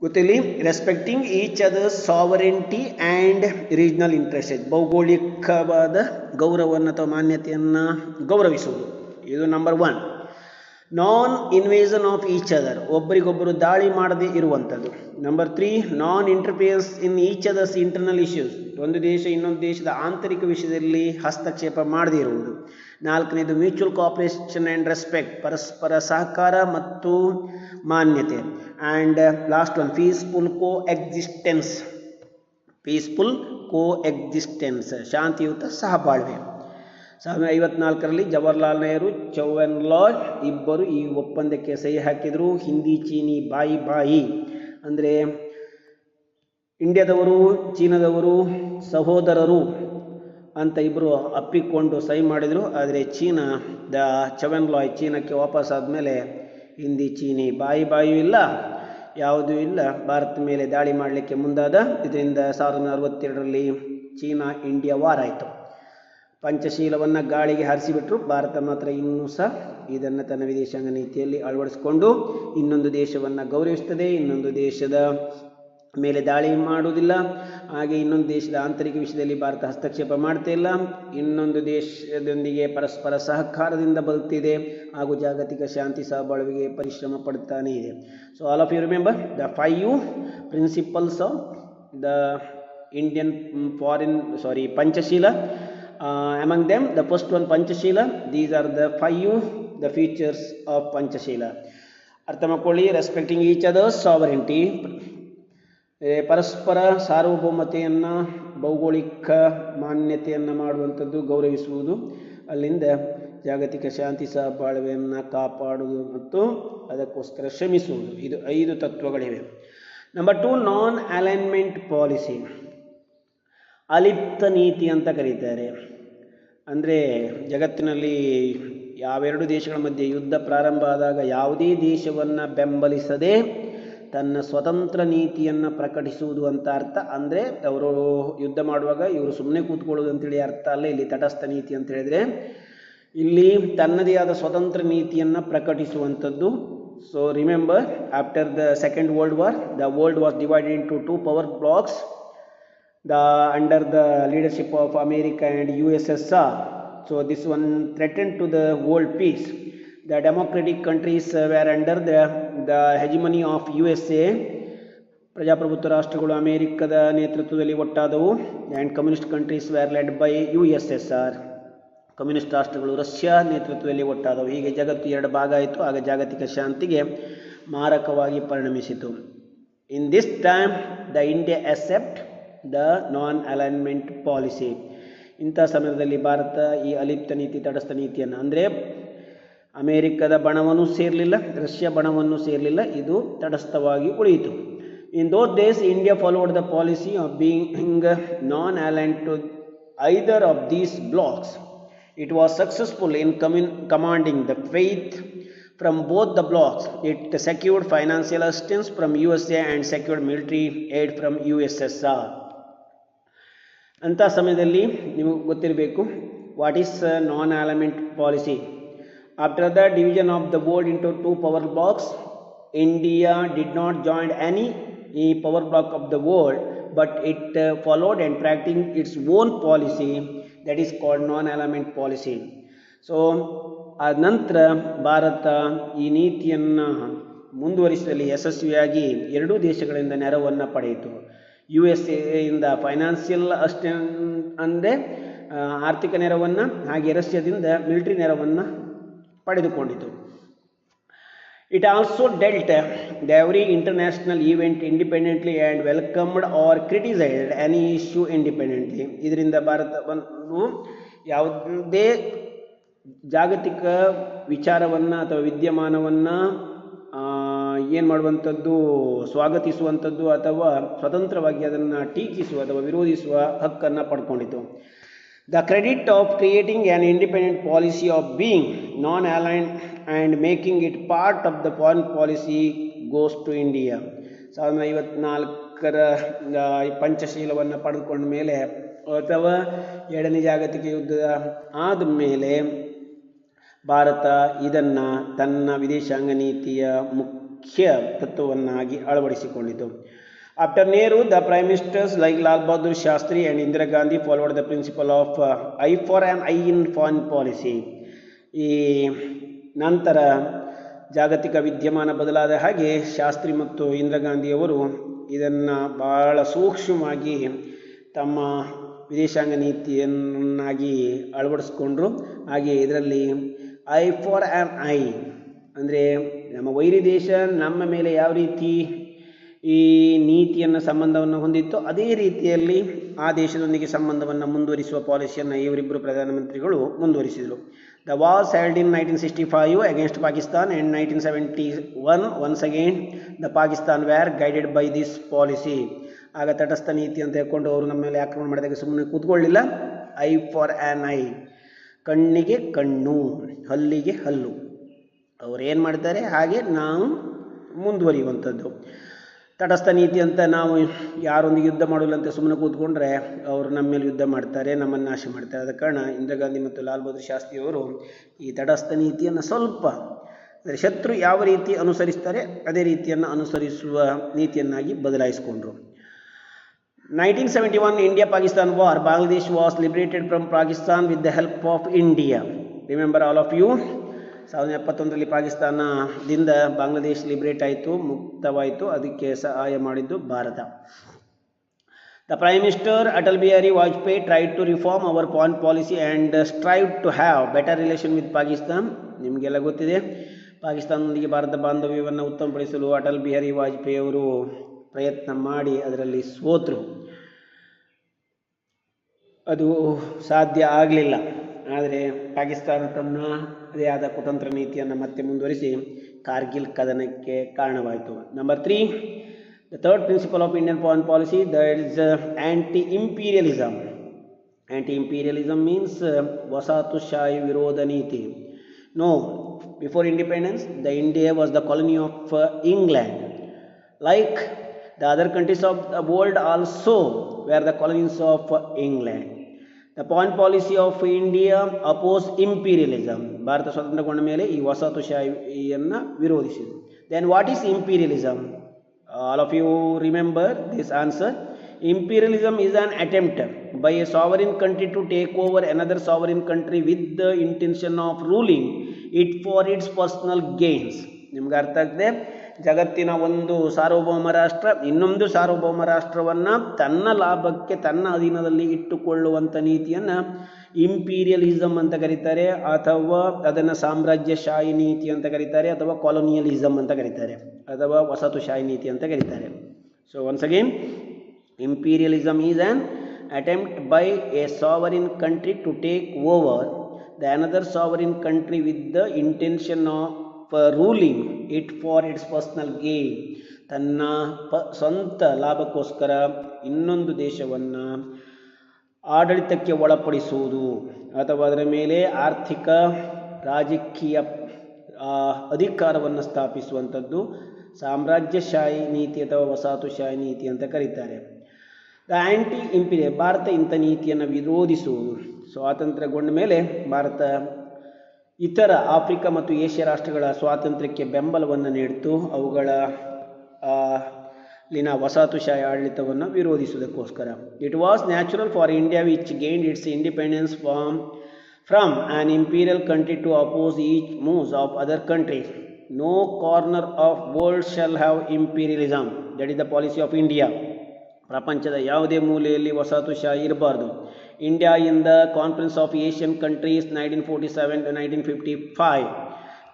ಗೊತ್ತಿಲ್ಲಿ respecting each other's sovereignty and regional interest, ಭೌಗೋಳಿಕವಾದ ಗೌರವವನ್ನು ಅಥವಾ ಮಾನ್ಯತೆಯನ್ನು ಗೌರವಿಸುವುದು. ಇದು number 1. Non invasion of each other, ಒಬ್ಬರಿಗೊಬ್ಬರು ದಾಳಿ ಮಾಡದೇ ಇರುವಂಥದ್ದು. Number 3, non interference in each other's internal issues, ಒಂದು ದೇಶ ಇನ್ನೊಂದು ದೇಶದ ಆಂತರಿಕ ವಿಷಯದಲ್ಲಿ ಹಸ್ತಕ್ಷೇಪ ಮಾಡದೇ ಇರುವುದು. 4ನೇದು ಮ್ಯೂಚುವಲ್ ಕೋಆಪರೇಷನ್ ಆ್ಯಂಡ್ ರೆಸ್ಪೆಕ್ಟ್, ಪರಸ್ಪರ ಸಹಕಾರ ಮತ್ತು ಮಾನ್ಯತೆ. And last one, peaceful coexistence, ಶಾಂತಿಯುತ ಸಹಬಾಳ್ವೆ. 1954ರಲ್ಲಿ ಜವಾಹರ್ಲಾಲ್ ನೆಹರು, ಚೌವನ್-ಲಾಯ್ ಇಬ್ಬರು ಈ ಒಪ್ಪಂದಕ್ಕೆ ಸಹಿ ಹಾಕಿದರು. ಹಿಂದಿ ಚೀನಿ ಬಾಯಿ ಅಂದರೆ ಇಂಡಿಯಾದವರು ಚೀನಾದವರು ಸಹೋದರರು ಅಂತ ಇಬ್ಬರು ಅಪ್ಪಿಕೊಂಡು ಸಹಿ ಮಾಡಿದರು. ಆದರೆ ಚೌವನ್-ಲಾಯ್ ಚೀನಾಕ್ಕೆ ವಾಪಸ್ ಆದಮೇಲೆ ಹಿಂದಿ ಚೀನಿ ಬಾಯಿಯೂ ಇಲ್ಲ, ಯಾವುದೂ ಇಲ್ಲ, ಭಾರತ ಮೇಲೆ ದಾಳಿ ಮಾಡಲಿಕ್ಕೆ ಮುಂದಾದ. ಇದರಿಂದ 1962ರಲ್ಲಿ ಚೀನಾ ಇಂಡಿಯಾ ವಾರ್ ಆಯಿತು. ಪಂಚಶೀಲವನ್ನು ಗಾಳಿಗೆ ಹಾರಿಸಿಬಿಟ್ರು. ಭಾರತ ಮಾತ್ರ ಇನ್ನೂ ಸಹ ಇದನ್ನು ತನ್ನ ವಿದೇಶಾಂಗ ನೀತಿಯಲ್ಲಿ ಅಳವಡಿಸಿಕೊಂಡು ಇನ್ನೊಂದು ದೇಶವನ್ನು ಗೌರವಿಸ್ತದೆ, ಇನ್ನೊಂದು ದೇಶದ ಮೇಲೆ ದಾಳಿ ಮಾಡುವುದಿಲ್ಲ, ಹಾಗೆ ಇನ್ನೊಂದು ದೇಶದ ಆಂತರಿಕ ವಿಷಯದಲ್ಲಿ ಭಾರತ ಹಸ್ತಕ್ಷೇಪ ಮಾಡ್ತಾ ಇಲ್ಲ, ಇನ್ನೊಂದು ದೇಶದೊಂದಿಗೆ ಪರಸ್ಪರ ಸಹಕಾರದಿಂದ ಬದುಕ್ತಿದೆ ಹಾಗೂ ಜಾಗತಿಕ ಶಾಂತಿ ಸಹಬಾಳ್ವೆಗೆ ಪರಿಶ್ರಮ ಪಡ್ತಾನೆ ಇದೆ. So all of you remember the 5 principles of the Indian Panchashila. Among them, the first one, Panchashila. These are the 5 features of Panchashila. ಅರ್ಥ ಮಾಡ್ಕೊಳ್ಳಿ. ರೆಸ್ಪೆಕ್ಟಿಂಗ್ ಈಚ್ ಅದರ್ಸ್ ಸಾವರೆಂಟಿ, ಪರಸ್ಪರ ಸಾರ್ವಭೌಮತೆಯನ್ನು ಭೌಗೋಳಿಕ ಮಾನ್ಯತೆಯನ್ನು ಮಾಡುವಂಥದ್ದು, ಗೌರವಿಸುವುದು, ಅಲ್ಲಿಂದ ಜಾಗತಿಕ ಶಾಂತಿ ಸಹಬಾಳ್ವೆಯನ್ನು ಕಾಪಾಡುವುದು ಮತ್ತು ಅದಕ್ಕೋಸ್ಕರ ಶ್ರಮಿಸುವುದು. ಇದು 5 ತತ್ವಗಳಿವೆ. ನಂಬರ್ 2, ನಾನ್ ಅಲೈನ್ಮೆಂಟ್ ಪಾಲಿಸಿ, ಅಲಿಪ್ತ ನೀತಿ ಅಂತ ಕರೀತಾರೆ. ಅಂದರೆ ಜಗತ್ತಿನಲ್ಲಿ ಯಾವೆರಡು ದೇಶಗಳ ಮಧ್ಯೆ ಯುದ್ಧ ಪ್ರಾರಂಭ ಆದಾಗ ಯಾವುದೇ ದೇಶವನ್ನು ಬೆಂಬಲಿಸದೆ ತನ್ನ ಸ್ವತಂತ್ರ ನೀತಿಯನ್ನು ಪ್ರಕಟಿಸುವುದು ಅಂತ ಅರ್ಥ. ಅಂದರೆ ಅವರು ಯುದ್ಧ ಮಾಡುವಾಗ ಇವರು ಸುಮ್ಮನೆ ಕೂತ್ಕೊಳ್ಳೋದು ಅಂತೇಳಿ ಅರ್ಥ ಅಲ್ಲ. ಇಲ್ಲಿ ತಟಸ್ಥ ನೀತಿ ಅಂತ ಹೇಳಿದರೆ ಇಲ್ಲಿ ತನ್ನದೇ ಆದ ಸ್ವತಂತ್ರ ನೀತಿಯನ್ನು ಪ್ರಕಟಿಸುವಂಥದ್ದು. So remember, after the second world war, the world was divided into 2 power blocks under the leadership of America and USSR. So this one threatened to the world peace. The democratic countries were under the hegemony of USA. ಪ್ರಜಾಪ್ರಭುತ್ವ ರಾಷ್ಟ್ರಗಳು ಅಮೆರಿಕದ ನೇತೃತ್ವದಲ್ಲಿ ಒಟ್ಟಾದವು. And communist countries were led by USSR. ಕಮ್ಯುನಿಸ್ಟ್ ರಾಷ್ಟ್ರಗಳು Russia ನೇತೃತ್ವದಲ್ಲಿ ಒಟ್ಟಾದವು. ಹೀಗೆ ಜಗತ್ತು 2 ಭಾಗ ಆಯಿತು. ಆಗ ಜಾಗತಿಕ ಶಾಂತಿಗೆ ಮಾರಕವಾಗಿ ಪರಿಣಮಿಸಿತು. In this time the India accept the non alignment policy. ಇಂಥ ಸಮಯದಲ್ಲಿ ಭಾರತ ಈ ಅಲಿಪ್ತ ನೀತಿ, ತಟಸ್ಥ ನೀತಿಯನ್ನು, ಅಂದರೆ ಅಮೇರಿಕದ ಬಣವನ್ನು ಸೇರಲಿಲ್ಲ, ರಷ್ಯಾ ಬಣವನ್ನು ಸೇರಲಿಲ್ಲ, ಇದು ತಟಸ್ಥವಾಗಿ ಉಳಿಯಿತು. In those days India followed the policy of being non aligned to either of these blocs. It was successful in commanding the faith from both the blocks. It secured financial assistance from USA and secured military aid from USSR. ಅಂಥ ಸಮಯದಲ್ಲಿ ನಿಮಗೆ ಗೊತ್ತಿರಬೇಕು what is non alignment policy. After the division of the world into 2 power blocks, India did not join any power block of the world, but it followed and practiced its own policy, that is called non-alignment policy. So ಆ ನಂತರ ಭಾರತ ಈ ನೀತಿಯನ್ನು ಮುಂದುವರಿಸುವಲ್ಲಿ ಯಶಸ್ವಿಯಾಗಿ ಎರಡೂ ದೇಶಗಳಿಂದ ನೆರವನ್ನು ಪಡೆಯಿತು. USA financial ಅಂದರೆ ಆರ್ಥಿಕ ನೆರವನ್ನು, ಹಾಗೆ ರಷ್ಯಾದಿಂದ ಮಿಲಿಟರಿ ನೆರವನ್ನು ಪಡೆದುಕೊಂಡಿತು. It also dealt every international event independently and welcomed or criticized any issue independently. ಇದರಿಂದ ಭಾರತವನ್ನು ಯಾವುದೇ ಜಾಗತಿಕ ವಿಚಾರವನ್ನು ಅಥವಾ ವಿದ್ಯಮಾನವನ್ನು ಏನು ಮಾಡುವಂಥದ್ದು, ಸ್ವಾಗತಿಸುವಂಥದ್ದು ಅಥವಾ ಸ್ವತಂತ್ರವಾಗಿ ಅದನ್ನು ಟೀಕಿಸುವ ಅಥವಾ ವಿರೋಧಿಸುವ ಹಕ್ಕನ್ನು ಪಡ್ಕೊಂಡಿತು. The credit of creating an independent policy of being non-aligned and making it part of the foreign policy goes to India. 1954 ಪಂಚಶೀಲವನ್ನು ಪಡೆದುಕೊಂಡ ಮೇಲೆ ಅಥವಾ ಎರಡನೇ ಜಾಗತಿಕ ಯುದ್ಧ ಆದ ಮೇಲೆ ಭಾರತ ಇದನ್ನು ತನ್ನ ವಿದೇಶಾಂಗ ನೀತಿಯ ಮುಖ್ಯ ತತ್ವವನ್ನಾಗಿ ಅಳವಡಿಸಿಕೊಂಡಿತು. After Nehru, the prime ministers like Lal Bahadur Shastri and Indira Gandhi followed the principle of eye for an eye in foreign policy. ಈ ನಂತರ ಜಾಗತಿಕ ವಿದ್ಯಮಾನ ಬದಲಾದ ಹಾಗೆ ಶಾಸ್ತ್ರಿ ಮತ್ತು ಇಂದಿರಾ ಗಾಂಧಿಯವರು ಇದನ್ನು ಬಹಳ ಸೂಕ್ಷ್ಮವಾಗಿ ತಮ್ಮ ವಿದೇಶಾಂಗ ನೀತಿಯನ್ನಾಗಿ ಅಳವಡಿಸ್ಕೊಂಡ್ರು. ಹಾಗೆ ಇದರಲ್ಲಿ ಐ ಫಾರ್ ಆ್ಯನ್ ಐ ಅಂದರೆ ನಮ್ಮ ವೈರಿ ದೇಶ ನಮ್ಮ ಮೇಲೆ ಯಾವ ರೀತಿ ಈ ನೀತಿಯನ್ನು ಸಂಬಂಧವನ್ನು ಹೊಂದಿತ್ತು, ಅದೇ ರೀತಿಯಲ್ಲಿ ಆ ದೇಶದೊಂದಿಗೆ ಸಂಬಂಧವನ್ನು ಮುಂದುವರಿಸುವ ಪಾಲಿಸಿಯನ್ನು ಇವರಿಬ್ಬರು ಪ್ರಧಾನಮಂತ್ರಿಗಳು ಮುಂದುವರಿಸಿದರು. The wars held in 1965 against Pakistan and 1971 once again the Pakistan where guided by this policy. ಆಗ ತಟಸ್ಥ ನೀತಿ ಅಂತ ಹೇಳ್ಕೊಂಡು ಅವರು ನಮ್ಮ ಮೇಲೆ ಆಕ್ರಮಣ ಮಾಡಿದಾಗ ಸುಮ್ಮನೆ ಕೂತ್ಕೊಳ್ಳಿಲ್ಲ. ಐ ಫಾರ್ ಆ್ಯನ್ ಐ, ಕಣ್ಣಿಗೆ ಕಣ್ಣು, ಹಲ್ಲಿಗೆ ಹಲ್ಲು. ಅವ್ರು ಏನು ಮಾಡ್ತಾರೆ ಹಾಗೆ ನಾವು ಮುಂದುವರಿಯುವಂಥದ್ದು. ತಟಸ್ಥ ನೀತಿ ಅಂತ ನಾವು ಯಾರೊಂದಿಗೆ ಯುದ್ಧ ಮಾಡೋಲ್ಲ ಅಂತ ಸುಮ್ಮನೆ ಕೂತ್ಕೊಂಡ್ರೆ ಅವರು ನಮ್ಮ ಮೇಲೆ ಯುದ್ಧ ಮಾಡ್ತಾರೆ, ನಮ್ಮನ್ನು ನಾಶ ಮಾಡ್ತಾರೆ. ಆದ ಕಾರಣ ಇಂದಿರಾ ಗಾಂಧಿ ಮತ್ತು ಲಾಲ್ ಬಹದ್ದೂರ್ ಶಾಸ್ತ್ರಿಯವರು ಈ ತಟಸ್ಥ ನೀತಿಯನ್ನು ಸ್ವಲ್ಪ ಅಂದರೆ ಶತ್ರು ಯಾವ ರೀತಿ ಅನುಸರಿಸ್ತಾರೆ ಅದೇ ರೀತಿಯನ್ನು ಅನುಸರಿಸುವ ನೀತಿಯನ್ನಾಗಿ ಬದಲಾಯಿಸಿಕೊಂಡ್ರು. 1971 India-Pakistan war, Bangladesh was liberated from Pakistan with the help of India. Remember all of you? 1971 ಪಾಕಿಸ್ತಾನದಿಂದ ಬಾಂಗ್ಲಾದೇಶ್ ಲಿಬರೇಟ್ ಆಯಿತು, ಮುಕ್ತವಾಯಿತು. ಅದಕ್ಕೆ ಸಹಾಯ ಮಾಡಿದ್ದು ಭಾರತ. The prime minister Atal Bihari Vajpayee tried to reform our foreign policy and strive to have better relation with Pakistan. ನಿಮಗೆಲ್ಲ ಗೊತ್ತಿದೆ, ಪಾಕಿಸ್ತಾನದೊಂದಿಗೆ ಭಾರತ ಬಾಂಧವ್ಯವನ್ನು ಉತ್ತಮಪಡಿಸಲು ಅಟಲ್ ಬಿಹಾರಿ ವಾಜಪೇಯಿ ಅವರು ಪ್ರಯತ್ನ ಮಾಡಿ ಅದರಲ್ಲಿ ಸೋತರು. ಅದು ಸಾಧ್ಯ ಆಗಲಿಲ್ಲ. ಆದರೆ ಪಾಕಿಸ್ತಾನ ತನ್ನ ಅದೇ ಆದ ಕುತಂತ್ರ ನೀತಿಯನ್ನು ಮತ್ತೆ ಮುಂದುವರಿಸಿ ಕಾರ್ಗಿಲ್ ಕದನಕ್ಕೆ ಕಾರಣವಾಯಿತು. Number 3, the third principle of Indian foreign policy, that is anti-imperialism. Anti-imperialism means ವಸಾಹತುಶಾಹಿ ವಿರೋಧ ನೀತಿ. No, before independence the India was the colony of England. Like the other countries of the world also were the colonies of England. The foreign policy of India opposed imperialism. Bharat ಸ್ವತಂತ್ರಗೊಂಡ ಮೇಲೆ ಈ ವಸಾಹತುಶಾಹಿಯನ್ನು ವಿರೋಧಿಸಿದರು. Then what is imperialism? All of you remember this answer. Imperialism is an attempt by a sovereign country to take over another sovereign country with the intention of ruling it for its personal gains. ನಿಮ್ಗೆ ಅರ್ಥ ಆಗ್ತದೆ? ಜಗತ್ತಿನ ಒಂದು ಸಾರ್ವಭೌಮ ರಾಷ್ಟ್ರ ಇನ್ನೊಂದು ಸಾರ್ವಭೌಮ ರಾಷ್ಟ್ರವನ್ನು ತನ್ನ ಲಾಭಕ್ಕೆ ತನ್ನ ಅಧೀನದಲ್ಲಿ ಇಟ್ಟುಕೊಳ್ಳುವಂಥ ನೀತಿಯನ್ನು ಇಂಪೀರಿಯಲಿಸಮ್ ಅಂತ ಕರೀತಾರೆ, ಅಥವಾ ಅದನ್ನು ಸಾಮ್ರಾಜ್ಯಶಾಹಿ ನೀತಿ ಅಂತ ಕರೀತಾರೆ, ಅಥವಾ ಕಾಲೋನಿಯಲಿಸಮ್ ಅಂತ ಕರೀತಾರೆ, ಅಥವಾ ವಸಾಹತುಶಾಹಿ ನೀತಿ ಅಂತ ಕರೀತಾರೆ. So once again, imperialism is an attempt by a sovereign country to take over the another sovereign country with the intention of ruling it for its personal gain. ತನ್ನ ಸ್ವಂತ ಲಾಭಕ್ಕೋಸ್ಕರ ಇನ್ನೊಂದು ದೇಶವನ್ನು ಆಡಳಿತಕ್ಕೆ ಒಳಪಡಿಸುವುದು ಅಥವಾ ಅದರ ಮೇಲೆ ಆರ್ಥಿಕ ರಾಜಕೀಯ ಅಧಿಕಾರವನ್ನು ಸ್ಥಾಪಿಸುವಂಥದ್ದು ಸಾಮ್ರಾಜ್ಯಶಾಹಿ ನೀತಿ ಅಥವಾ ವಸಾಹತುಶಾಹಿ ನೀತಿ ಅಂತ ಕರೀತಾರೆ. ದ ಆ್ಯಂಟಿ ಇಂಪೀರಿಯಲ್, ಭಾರತ ಇಂಥ ನೀತಿಯನ್ನು ವಿರೋಧಿಸುವುದು. ಸ್ವಾತಂತ್ರ್ಯಗೊಂಡ ಮೇಲೆ ಭಾರತ ಇತರ ಆಫ್ರಿಕಾ ಮತ್ತು ಏಷ್ಯಾ ರಾಷ್ಟ್ರಗಳ ಸ್ವಾತಂತ್ರ್ಯಕ್ಕೆ ಬೆಂಬಲವನ್ನು ನೀಡಿತು, ಅವುಗಳ ಲಿನ ವಸಾಹತುಶಾಹಿ ಆಡಳಿತವನ್ನು ವಿರೋಧಿಸುವುದಕ್ಕೋಸ್ಕರ. It was natural for India which gained its independence from from an imperial country to oppose each moves of other countries. No corner of world shall have imperialism. That is the policy of India. ಪ್ರಪಂಚದ ಯಾವುದೇ ಮೂಲೆಯಲ್ಲಿ ವಸಾಹತುಶಾಹಿ ಇರಬಾರ್ದು. India in the conference of Asian countries 1947 to 1955.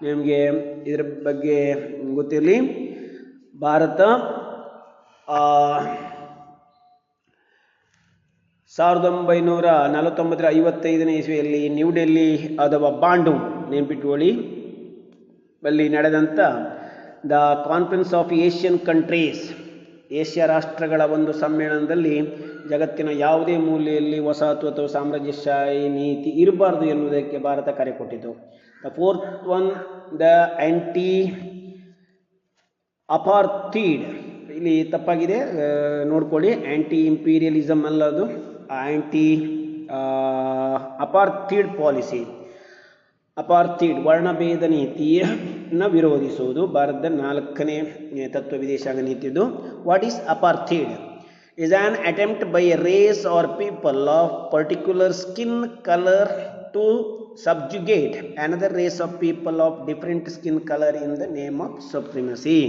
ನಿಮಗೆ ಇದರ ಬಗ್ಗೆ ಗೊತ್ತಿರಲಿ. ಭಾರತ 1949 ಇಸ್ವಿಯಲ್ಲಿ ನ್ಯೂ ಡೆಲ್ಲಿ ಅಥವಾ ಬಾಂಡೂಂಗ್ ನೆನಪಿಟ್ಟುಕೊಳ್ಳಿ ಅಲ್ಲಿ ನಡೆದಂಥ the conference of Asian countries, Asia ರಾಷ್ಟ್ರಗಳ ಒಂದು ಸಮ್ಮೇಳನದಲ್ಲಿ ಜಗತ್ತಿನ ಯಾವುದೇ ಮೂಲೆಯಲ್ಲಿ ವಸಾಹತು ಅಥವಾ ಸಾಮ್ರಾಜ್ಯಶಾಹಿ ನೀತಿ ಇರಬಾರ್ದು ಎನ್ನುವುದಕ್ಕೆ ಭಾರತ ಕರೆ ಕೊಟ್ಟಿತು. ದ ಫೋರ್ತ್ ಒನ್, ದ ಆ್ಯಂಟಿ ಅಪಾರ್ಥೀಡ್. ಇಲ್ಲಿ ತಪ್ಪಾಗಿದೆ, ನೋಡ್ಕೊಳ್ಳಿ. ಆ್ಯಂಟಿ ಇಂಪೀರಿಯಲಿಸಮ್ ಅಲ್ಲ, ಅದು ಆ್ಯಂಟಿ ಅಪಾರ್ಥೀಡ್ ಪಾಲಿಸಿ. ಅಪಾರ್ಥೀಡ್ ವರ್ಣಭೇದ ನೀತಿಯನ್ನು ವಿರೋಧಿಸುವುದು ಭಾರತದ 4ನೇ ತತ್ವ ವಿದೇಶಾಂಗ ನೀತಿಯದು. What is apartheid? is an attempt by a race or people of particular skin color to subjugate another race of people of different skin color in the name of supremacy.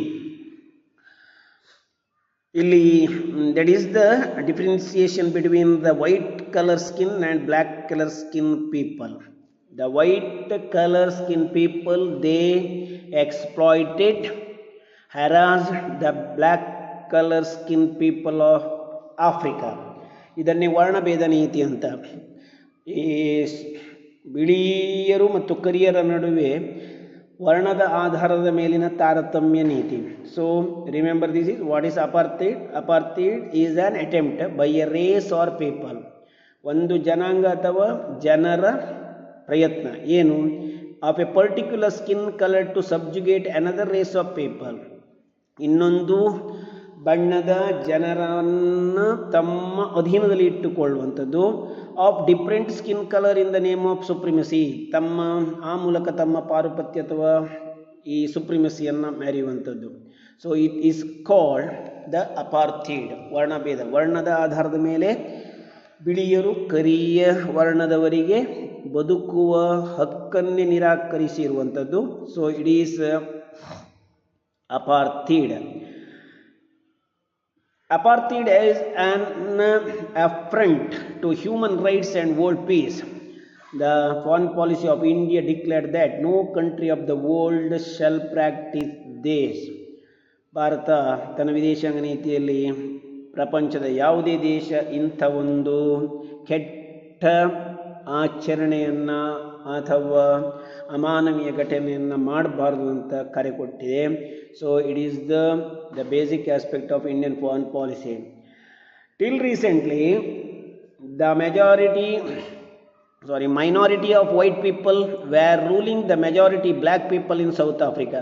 Illi that is the differentiation between the white color skin and black color skin people. The white color skin people, they exploited, harassed the black color skin people of Africa. ಇದನ್ನೇ ವರ್ಣಭೇದ ನೀತಿ ಅಂತ. ಈ ಬಿಳಿಯರು ಮತ್ತು ಕರಿಯರ ನಡುವೆ ವರ್ಣದ ಆಧಾರದ ಮೇಲಿನ ತಾರತಮ್ಯ ನೀತಿ. So remember this is what is apartheid. Apartheid is an attempt by a race or people, ಒಂದು ಜನಾಂಗ ಅಥವಾ ಜನರ ಪ್ರಯತ್ನ ಏನು, of a particular skin colour to subjugate another race of people, ಇನ್ನೊಂದು ಬಣ್ಣದ ಜನರನ್ನು ತಮ್ಮ ಅಧೀನದಲ್ಲಿ ಇಟ್ಟುಕೊಳ್ಳುವಂಥದ್ದು. Of different skin colour in the name of supremacy, ಆ ಮೂಲಕ ತಮ್ಮ ಪಾರುಪತ್ಯ ಅಥವಾ ಈ ಸುಪ್ರಿಮಸಿಯನ್ನು ಮೆರೆಯುವಂಥದ್ದು. So it is called the apartheid, ವರ್ಣಭೇದ. ವರ್ಣದ ಆಧಾರದ ಮೇಲೆ ಬಿಳಿಯರು ಕರಿಯ ವರ್ಣದವರಿಗೆ ಬದುಕುವ ಹಕ್ಕನ್ನೇ ನಿರಾಕರಿಸಿರುವಂಥದ್ದು. So it is apartheid. Apartheid is an affront to human rights and world peace. The foreign policy of India declared that no country of the world shall practice this. Bharat ತನ್ನ ವಿದೇಶಾಂಗ ನೀತಿಯಲ್ಲಿ ಪ್ರಪಂಚದ ಯಾವುದೇ ದೇಶ ಇಂಥ ಒಂದು ಕೆಟ್ಟ ಆಚರಣೆಯನ್ನು ಅಥವಾ ಅಮಾನವೀಯ ಘಟನೆಯನ್ನು ಮಾಡಬಾರ್ದು ಅಂತ ಕರೆ ಕೊಟ್ಟಿದೆ. So it is the basic aspect of Indian foreign policy. Till recently, the minority of white people were ruling the majority black people in South Africa.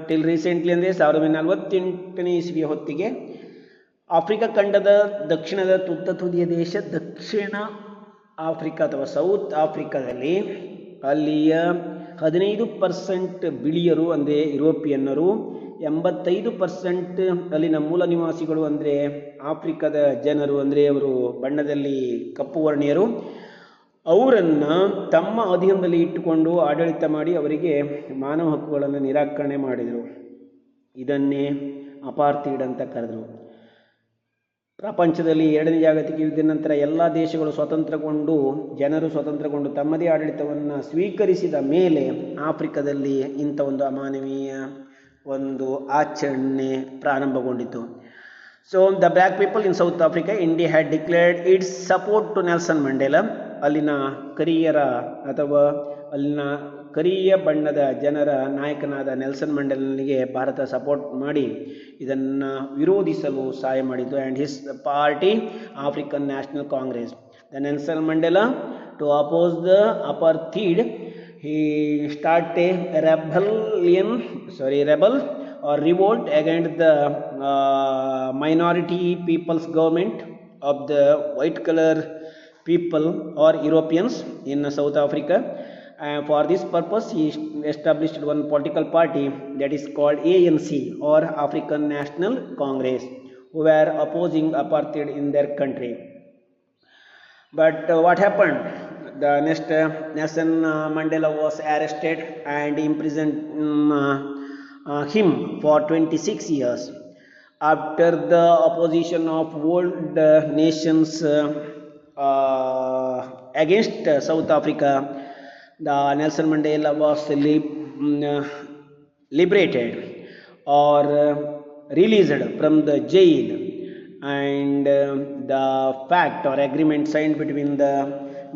Till recently ಅಂದರೆ 1948ನೇ ಇಸ್ವಿಯ ಹೊತ್ತಿಗೆ ಆಫ್ರಿಕಾ ಖಂಡದ ದಕ್ಷಿಣದ ತುತ್ತ ತುದಿಯ ದೇಶ ದಕ್ಷಿಣ ಆಫ್ರಿಕಾ ಅಥವಾ ಸೌತ್ ಆಫ್ರಿಕಾದಲ್ಲಿ ಅಲ್ಲಿಯ 15% ಬಿಳಿಯರು ಅಂದರೆ ಯುರೋಪಿಯನ್ನರು, 85% ಅಲ್ಲಿನ ಮೂಲ ನಿವಾಸಿಗಳು ಅಂದರೆ ಆಫ್ರಿಕಾದ ಜನರು ಅಂದರೆ ಅವರು ಬಣ್ಣದಲ್ಲಿ ಕಪ್ಪು ವರ್ಣೀಯರು, ಅವರನ್ನು ತಮ್ಮ ಅಧೀನದಲ್ಲಿ ಇಟ್ಟುಕೊಂಡು ಆಡಳಿತ ಮಾಡಿ ಅವರಿಗೆ ಮಾನವ ಹಕ್ಕುಗಳನ್ನು ನಿರಾಕರಣೆ ಮಾಡಿದರು. ಇದನ್ನೇ ಅಪಾರ್ಥೈಡ್ ಅಂತ ಕರೆದರು. ಪ್ರಪಂಚದಲ್ಲಿ 2ನೇ ಜಾಗತಿಕ ಯುದ್ಧದ ನಂತರ ಎಲ್ಲ ದೇಶಗಳು ಜನರು ಸ್ವತಂತ್ರಗೊಂಡು ತಮ್ಮದೇ ಆಡಳಿತವನ್ನು ಸ್ವೀಕರಿಸಿದ ಮೇಲೆ ಆಫ್ರಿಕಾದಲ್ಲಿ ಇಂಥ ಒಂದು ಅಮಾನವೀಯ ಒಂದು ಆಚರಣೆ ಪ್ರಾರಂಭಗೊಂಡಿತು. So the black people in South Africa, India had declared its support to Nelson Mandela. ಅಲ್ಲಿನ ಕರಿಯ ಬಣ್ಣದ ಜನರ ನಾಯಕನಾದ ನೆಲ್ಸನ್ ಮಂಡೇಲನಿಗೆ ಭಾರತ ಸಪೋರ್ಟ್ ಮಾಡಿ ಇದನ್ನು ವಿರೋಧಿಸಲು ಸಹಾಯ ಮಾಡಿತು. And his party African National Congress, the Nelson Mandela, to oppose the apartheid, he started a rebel or revolt against the minority people's government of the white color people or Europeans in South Africa. For this purpose, he established one political party that is called ANC or African National Congress, who were opposing apartheid in their country. But what happened? The next, Nelson Mandela was arrested and imprisoned him for 26 years after the opposition of world nations against South Africa. The Nelson Mandela was liberated or released from the jail, and the fact or agreement signed between the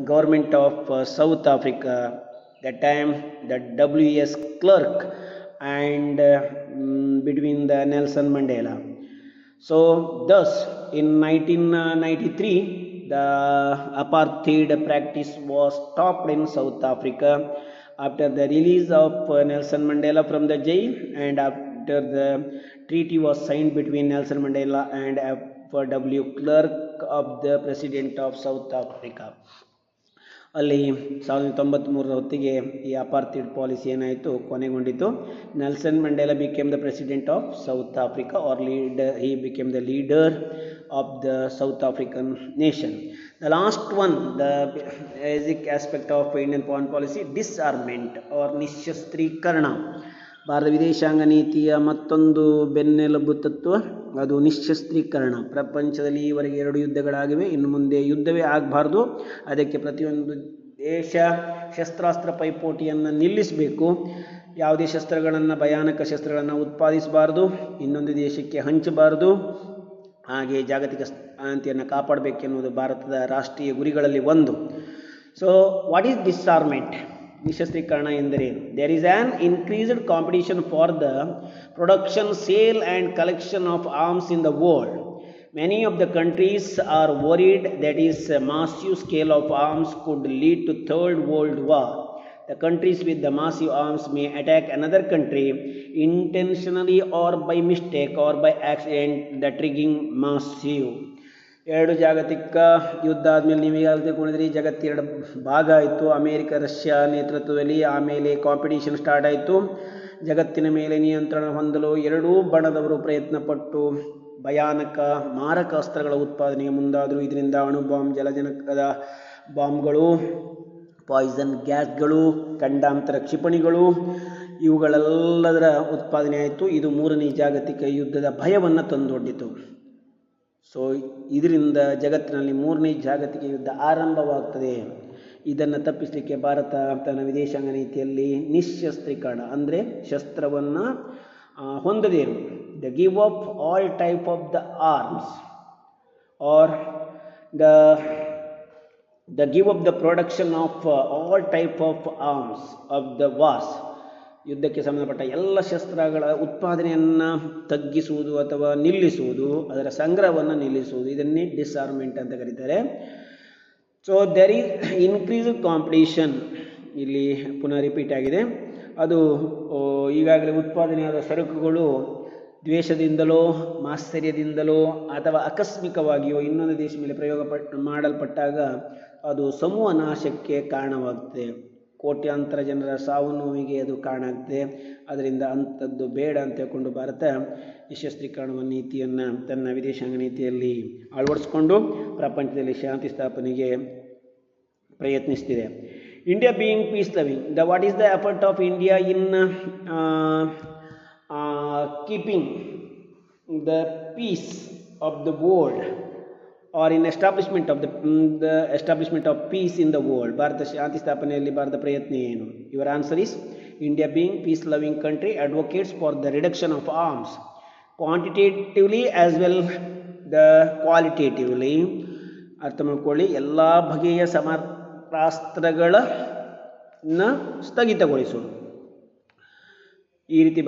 government of South Africa, that time the W.S. Clerk, and between the Nelson Mandela. So thus in 1993 the apartheid practice was stopped in South Africa after the release of Nelson Mandela from the jail, and after the treaty was signed between Nelson Mandela and W. Clerk of the President of South Africa. ಅಲ್ಲಿ 1993 ಹೊತ್ತಿಗೆ ಈ apartheid policy ಏನಾಯಿತು, ಕೊನೆಗೊಂಡಿತು. Nelson Mandela became the president of South Africa, or he became the leader of the South African nation. The last one, the basic aspect of Indian foreign policy, disarmament or ನಿಶ್ಶಸ್ತ್ರೀಕರಣ. ಭಾರತ ವಿದೇಶಾಂಗ ನೀತಿಯ ಮತ್ತೊಂದು ಬೆನ್ನೆಲುಬು ತತ್ವ ಅದು ನಿಶ್ಶಸ್ತ್ರೀಕರಣ. ಪ್ರಪಂಚದಲ್ಲಿ ಈವರೆಗೆ 2 ಯುದ್ಧಗಳಾಗಿವೆ, ಇನ್ನು ಮುಂದೆ ಯುದ್ಧವೇ ಆಗಬಾರ್ದು. ಅದಕ್ಕೆ ಪ್ರತಿಯೊಂದು ದೇಶ ಶಸ್ತ್ರಾಸ್ತ್ರ ಪೈಪೋಟಿಯನ್ನು ನಿಲ್ಲಿಸಬೇಕು. ಯಾವುದೇ ಶಸ್ತ್ರಗಳನ್ನು, ಭಯಾನಕ ಶಸ್ತ್ರಗಳನ್ನು ಉತ್ಪಾದಿಸಬಾರ್ದು, ಇನ್ನೊಂದು ದೇಶಕ್ಕೆ ಹಂಚಬಾರ್ದು. ಹಾಗೆ ಜಾಗತಿಕ ಶಾಂತಿಯನ್ನು ಕಾಪಾಡಬೇಕೆನ್ನುವುದು ಭಾರತದ ರಾಷ್ಟ್ರೀಯ ಗುರಿಗಳಲ್ಲಿ ಒಂದು. So what is disarmament? ನಿಶ್ಶಸ್ತ್ರೀಕರಣ ಎಂದರೆ there is an increased competition for the production, sale and collection of arms in the world. Many of the countries are worried that is a massive scale of arms could lead to Third World War. The countries with the massive arms may attack another country intentionally or by mistake or by accident, the triggering massive. 2 ಜಾಗತಿಕ ಯುದ್ಧ ಆದಮೇಲೆ ನೀವು ಈಗಾಗಲೇ ತಿಳ್ಕೊಂಡಿದ್ರಿ, ಜಗತ್ತು 2 ಭಾಗ ಆಯಿತು. America, Russia ನೇತೃತ್ವದಲ್ಲಿ. ಆಮೇಲೆ ಕಾಂಪಿಟೀಷನ್ ಸ್ಟಾರ್ಟ್ ಆಯಿತು. ಜಗತ್ತಿನ ಮೇಲೆ ನಿಯಂತ್ರಣ ಹೊಂದಲು 2 ಬಣದವರು ಪ್ರಯತ್ನಪಟ್ಟು ಭಯಾನಕ ಮಾರಕ ಅಸ್ತ್ರಗಳ ಉತ್ಪಾದನೆಗೆ ಮುಂದಾದರು. ಇದರಿಂದ ಅಣುಬಾಂಬ್, ಜಲಜನಕದ ಬಾಂಬ್ಗಳು, ಪಾಯ್ಸನ್ ಗ್ಯಾಸ್ಗಳು, ಖಂಡಾಂತರ ಕ್ಷಿಪಣಿಗಳು, ಇವುಗಳೆಲ್ಲದರ ಉತ್ಪಾದನೆ ಆಯಿತು. ಇದು 3ನೇ ಜಾಗತಿಕ ಯುದ್ಧದ ಭಯವನ್ನು ತಂದೊಡ್ಡಿತು. ಸೊ ಇದರಿಂದ ಜಗತ್ತಿನಲ್ಲಿ 3ನೇ ಜಾಗತಿಕ ಯುದ್ಧ ಆರಂಭವಾಗ್ತದೆ. ಇದನ್ನು ತಪ್ಪಿಸಲಿಕ್ಕೆ ಭಾರತ ತನ್ನ ವಿದೇಶಾಂಗ ನೀತಿಯಲ್ಲಿ ನಿಶ್ಶಸ್ತ್ರೀಕರಣ ಅಂದರೆ ಶಸ್ತ್ರವನ್ನು ಹೊಂದದೇ ಇರು, the give of all type of the arms are the give up the production of all type of arms of the wars. ಯುದ್ಧಕ್ಕೆ ಸಂಬಂಧಪಟ್ಟ ಎಲ್ಲ ಶಸ್ತ್ರಗಳ ಉತ್ಪಾದನೆಯನ್ನು ತಗ್ಗಿಸುವುದು ಅಥವಾ ನಿಲ್ಲಿಸುವುದು, ಅದರ ಸಂಗ್ರಹವನ್ನು ನಿಲ್ಲಿಸುವುದು, ಇದನ್ನೇ ಡಿಸ್ಆರ್ಮೆಂಟ್ ಅಂತ ಕರೀತಾರೆ. So there is increased competition. ಇಲ್ಲಿ ಪುನಃ ರಿಪೀಟ್ ಆಗಿದೆ. ಅದು ಈಗಾಗಲೇ ಉತ್ಪಾದನೆಯಾದ ಸರಕುಗಳು ದ್ವೇಷದಿಂದಲೋ, ಮಾತ್ಸರ್ಯದಿಂದಲೋ ಅಥವಾ ಆಕಸ್ಮಿಕವಾಗಿಯೋ ಇನ್ನೊಂದು ದೇಶ ಮೇಲೆ ಪ್ರಯೋಗ ಮಾಡಲ್ಪಟ್ಟಾಗ ಅದು ಸಮೂಹ ನಾಶಕ್ಕೆ ಕಾರಣವಾಗ್ತದೆ. ಕೋಟ್ಯಾಂತರ ಜನರ ಸಾವು ನೋವಿಗೆ ಅದು ಕಾರಣ ಆಗ್ತದೆ. ಅದರಿಂದ ಅಂಥದ್ದು ಬೇಡ ಅಂತ ಹೇಳ್ಕೊಂಡು ಭಾರತ ನಿಶ್ಶಸ್ತ್ರೀಕರಣ ನೀತಿಯನ್ನು ತನ್ನ ವಿದೇಶಾಂಗ ನೀತಿಯಲ್ಲಿ ಅಳವಡಿಸಿಕೊಂಡು ಪ್ರಪಂಚದಲ್ಲಿ ಶಾಂತಿ ಸ್ಥಾಪನೆಗೆ ಪ್ರಯತ್ನಿಸ್ತಿದೆ. India being peace loving, what is the effort of India in keeping the peace of the world or in establishment of the establishment of peace in the world? Bharat ಶಾಂತಿ ಸ್ಥಾಪನೆಯಲ್ಲಿ ಭಾರತ ಪ್ರಯತ್ನ ಏನು? Your answer is India being peace loving country advocates for the reduction of arms quantitatively as well the qualitatively. ಅರ್ಥ ಮಾಡ್ಕೊಳ್ಳಿ, ಎಲ್ಲ ಬಗೆಯ ಸಮರಾಸ್ತ್ರಗಳನ್ನು ಸ್ಥಗಿತಗೊಳಿಸುವುದು. ಈ ರೀತಿ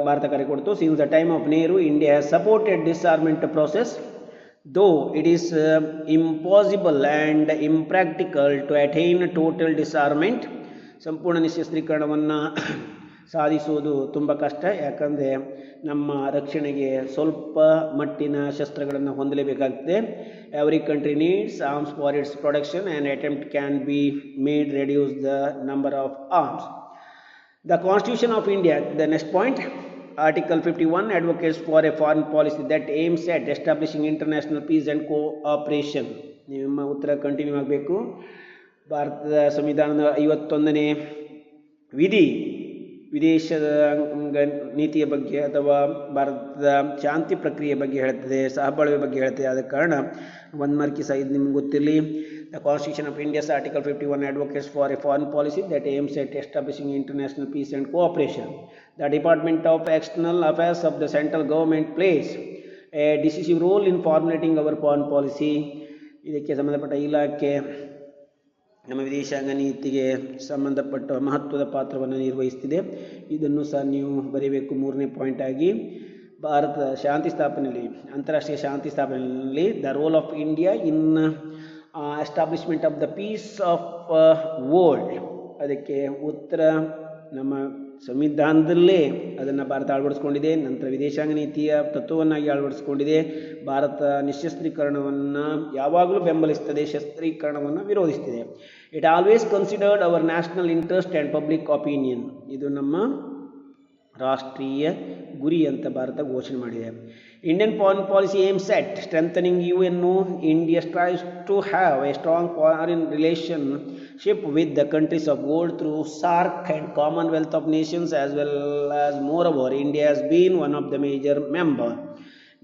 ಭಾರತ ಕರೆ ಕೊಡ್ತು. Since the time of Nehru India has supported disarmament process, though it is impossible and impractical to attain total disarmament. ಸಂಪೂರ್ಣ ನಿಶ್ಶಸ್ತ್ರೀಕರಣವನ್ನು ಸಾಧಿಸುವುದು ತುಂಬ ಕಷ್ಟ. ಯಾಕಂದರೆ ನಮ್ಮ ರಕ್ಷಣೆಗೆ ಸ್ವಲ್ಪ ಮಟ್ಟಿನ ಶಸ್ತ್ರಗಳನ್ನು ಹೊಂದಲೇಬೇಕಾಗ್ತದೆ. Every country needs arms for its production and attempt can be made reduce the number of arms. The Constitution of India, the next point, Article 51 advocates for a foreign policy that aims at establishing international peace and cooperation. ನಿಮ್ಮ ಉತ್ತರ continue ಆಗಬೇಕು. ಭಾರತದ ಸಂವಿಧಾನದ 51ನೇ ವಿಧಿ ವಿದೇಶದ ನೀತಿಯ ಬಗ್ಗೆ ಅಥವಾ ಭಾರತದ ಶಾಂತಿ ಪ್ರಕ್ರಿಯೆ ಬಗ್ಗೆ ಹೇಳ್ತದೆ, ಸಹಬಾಳ್ವೆ ಬಗ್ಗೆ ಹೇಳ್ತದೆ. ಆದ ಕಾರಣ 1 ಮಾರ್ಕಿ ಸಹ ಇದು ನಿಮ್ಗೆ ಗೊತ್ತಿರಲಿ. The constitution of India's article 51 advocates for a foreign policy that aims at establishing international peace and cooperation. The Department of External Affairs of the central government plays a decisive role in formulating our foreign policy. ಇದಕ್ಕೆ ಸಂಬಂಧಪಟ್ಟ ಇಲಾಖೆ ನಮ್ಮ ವಿದೇಶಾಂಗ ನೀತಿಗೆ ಸಂಬಂಧಪಟ್ಟ ಮಹತ್ವದ ಪಾತ್ರವನ್ನು ನಿರ್ವಹಿಸ್ತಿದೆ. ಇದನ್ನು ಸಹ ನೀವು ಬರೀಬೇಕು 3ನೇ ಪಾಯಿಂಟ್ ಆಗಿ. ಭಾರತದ ಶಾಂತಿ ಸ್ಥಾಪನೆಯಲ್ಲಿ, ಅಂತಾರಾಷ್ಟ್ರೀಯ ಶಾಂತಿ ಸ್ಥಾಪನೆಯಲ್ಲಿ the role of India in establishment of the peace of world. ಅದಕ್ಕೆ ಉತ್ತರ ನಮ್ಮ ಸಂವಿಧಾನದಲ್ಲೇ ಅದನ್ನು ಭಾರತ ಅಳವಡಿಸ್ಕೊಂಡಿದೆ. ನಂತರ ವಿದೇಶಾಂಗ ನೀತಿಯ ತತ್ವವನ್ನಾಗಿ ಅಳವಡಿಸ್ಕೊಂಡಿದೆ. ಭಾರತ ನಿಶಸ್ತ್ರೀಕರಣವನ್ನು ಯಾವಾಗಲೂ ಬೆಂಬಲಿಸ್ತದೆ, ಶಸ್ತ್ರೀಕರಣವನ್ನು ವಿರೋಧಿಸ್ತಿದೆ. It always considered our national interest and public opinion. ಇದು ನಮ್ಮ ರಾಷ್ಟ್ರೀಯ ಗುರಿ ಅಂತ ಭಾರತ ಘೋಷಣೆ ಮಾಡಿದೆ. Indian foreign policy aims at strengthening UNO. India strives to have a strong foreign relationship with the countries of world through SAARC and Commonwealth of Nations, as well as moreover India has been one of the major member.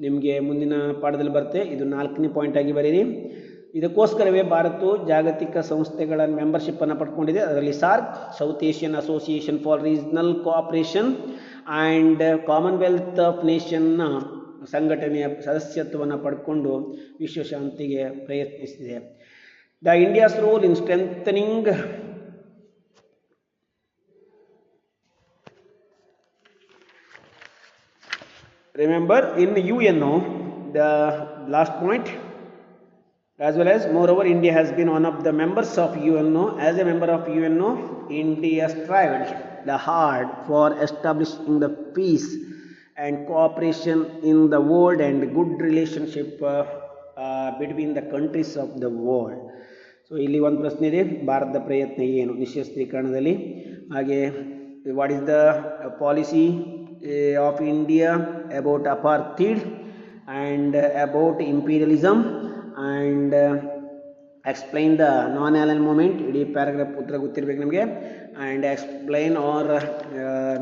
ನಿಮಗೆ ಮುಂದಿನ ಪಾಠದಲ್ಲಿ ಬರುತ್ತೆ. ಇದು 4ನೇ point ಆಗಿ ಬರೀರಿ. ಇದಕ್ಕೋಸ್ಕರವೇ ಭಾರತವು ಜಾಗತಿಕ ಸಂಸ್ಥೆಗಳ ಮೆಂಬರ್ಶಿಪ್ಪನ್ನು ಪಡ್ಕೊಂಡಿದೆ. ಅದರಲ್ಲಿ SAARC, South Asian Association for Regional Cooperation and Commonwealth of ನೇಷನ್ನ ಸಂಘಟನೆಯ ಸದಸ್ಯತ್ವವನ್ನು ಪಡ್ಕೊಂಡು ವಿಶ್ವಶಾಂತಿಗೆ ಪ್ರಯತ್ನಿಸಿದೆ. The India's role in strengthening remember in UNO, the last point, as well as moreover India has been one of the members of UNO. As a member of UNO, India strived the hard for establishing the peace and cooperation in the world and good relationship between the countries of the world. So ಇಲ್ಲಿ ಒಂದು ಪ್ರಶ್ನೆ ಇದೆ, ಭಾರತದ ಪ್ರಯತ್ನ ಏನು ನಿಶಸ್ತ್ರೀಕರಣದಲ್ಲಿ? ಹಾಗೆ what is the policy of India about apartheid and about imperialism and explain the non-aligned movement. ಇಡೀ paragraph ಉತ್ತರ ಗೊತ್ತಿರಬೇಕು ನಮಗೆ. and explain or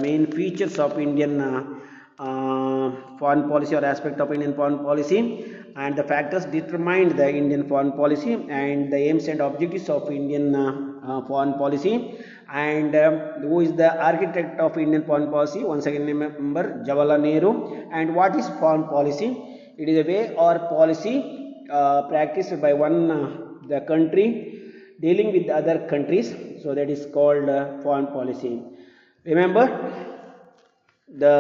main features of Indian foreign policy or aspect of Indian foreign policy and the factors determined the Indian foreign policy and the aims and objectives of Indian foreign policy and who is the architect of Indian foreign policy. Once again remember Jawaharlal Nehru. And what is foreign policy? It is a way or policy practiced by one the country dealing with other countries, so that is called foreign policy. Remember the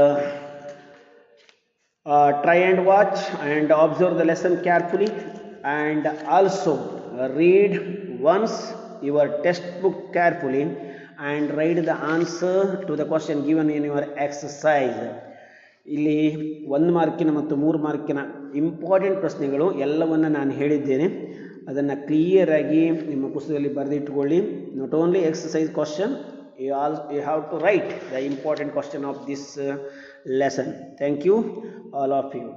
try and watch and observe the lesson carefully, and also read once your textbook carefully and write the answer to the question given in your exercise. ಇಲ್ಲಿ 1 ಮಾರ್ಕಿನ ಮತ್ತು 3 ಮಾರ್ಕಿನ important ಪ್ರಶ್ನೆಗಳು ಎಲ್ಲವನ್ನು ನಾನು ಹೇಳಿದ್ದೇನೆ. ಅದನ್ನು clear ಆಗಿ ನಿಮ್ಮ ಪುಸ್ತಕದಲ್ಲಿ ಬರೆದಿಟ್ಟುಕೊಳ್ಳಿ. Not only exercise question, you have to write the important question of this lesson. Thank you all of you.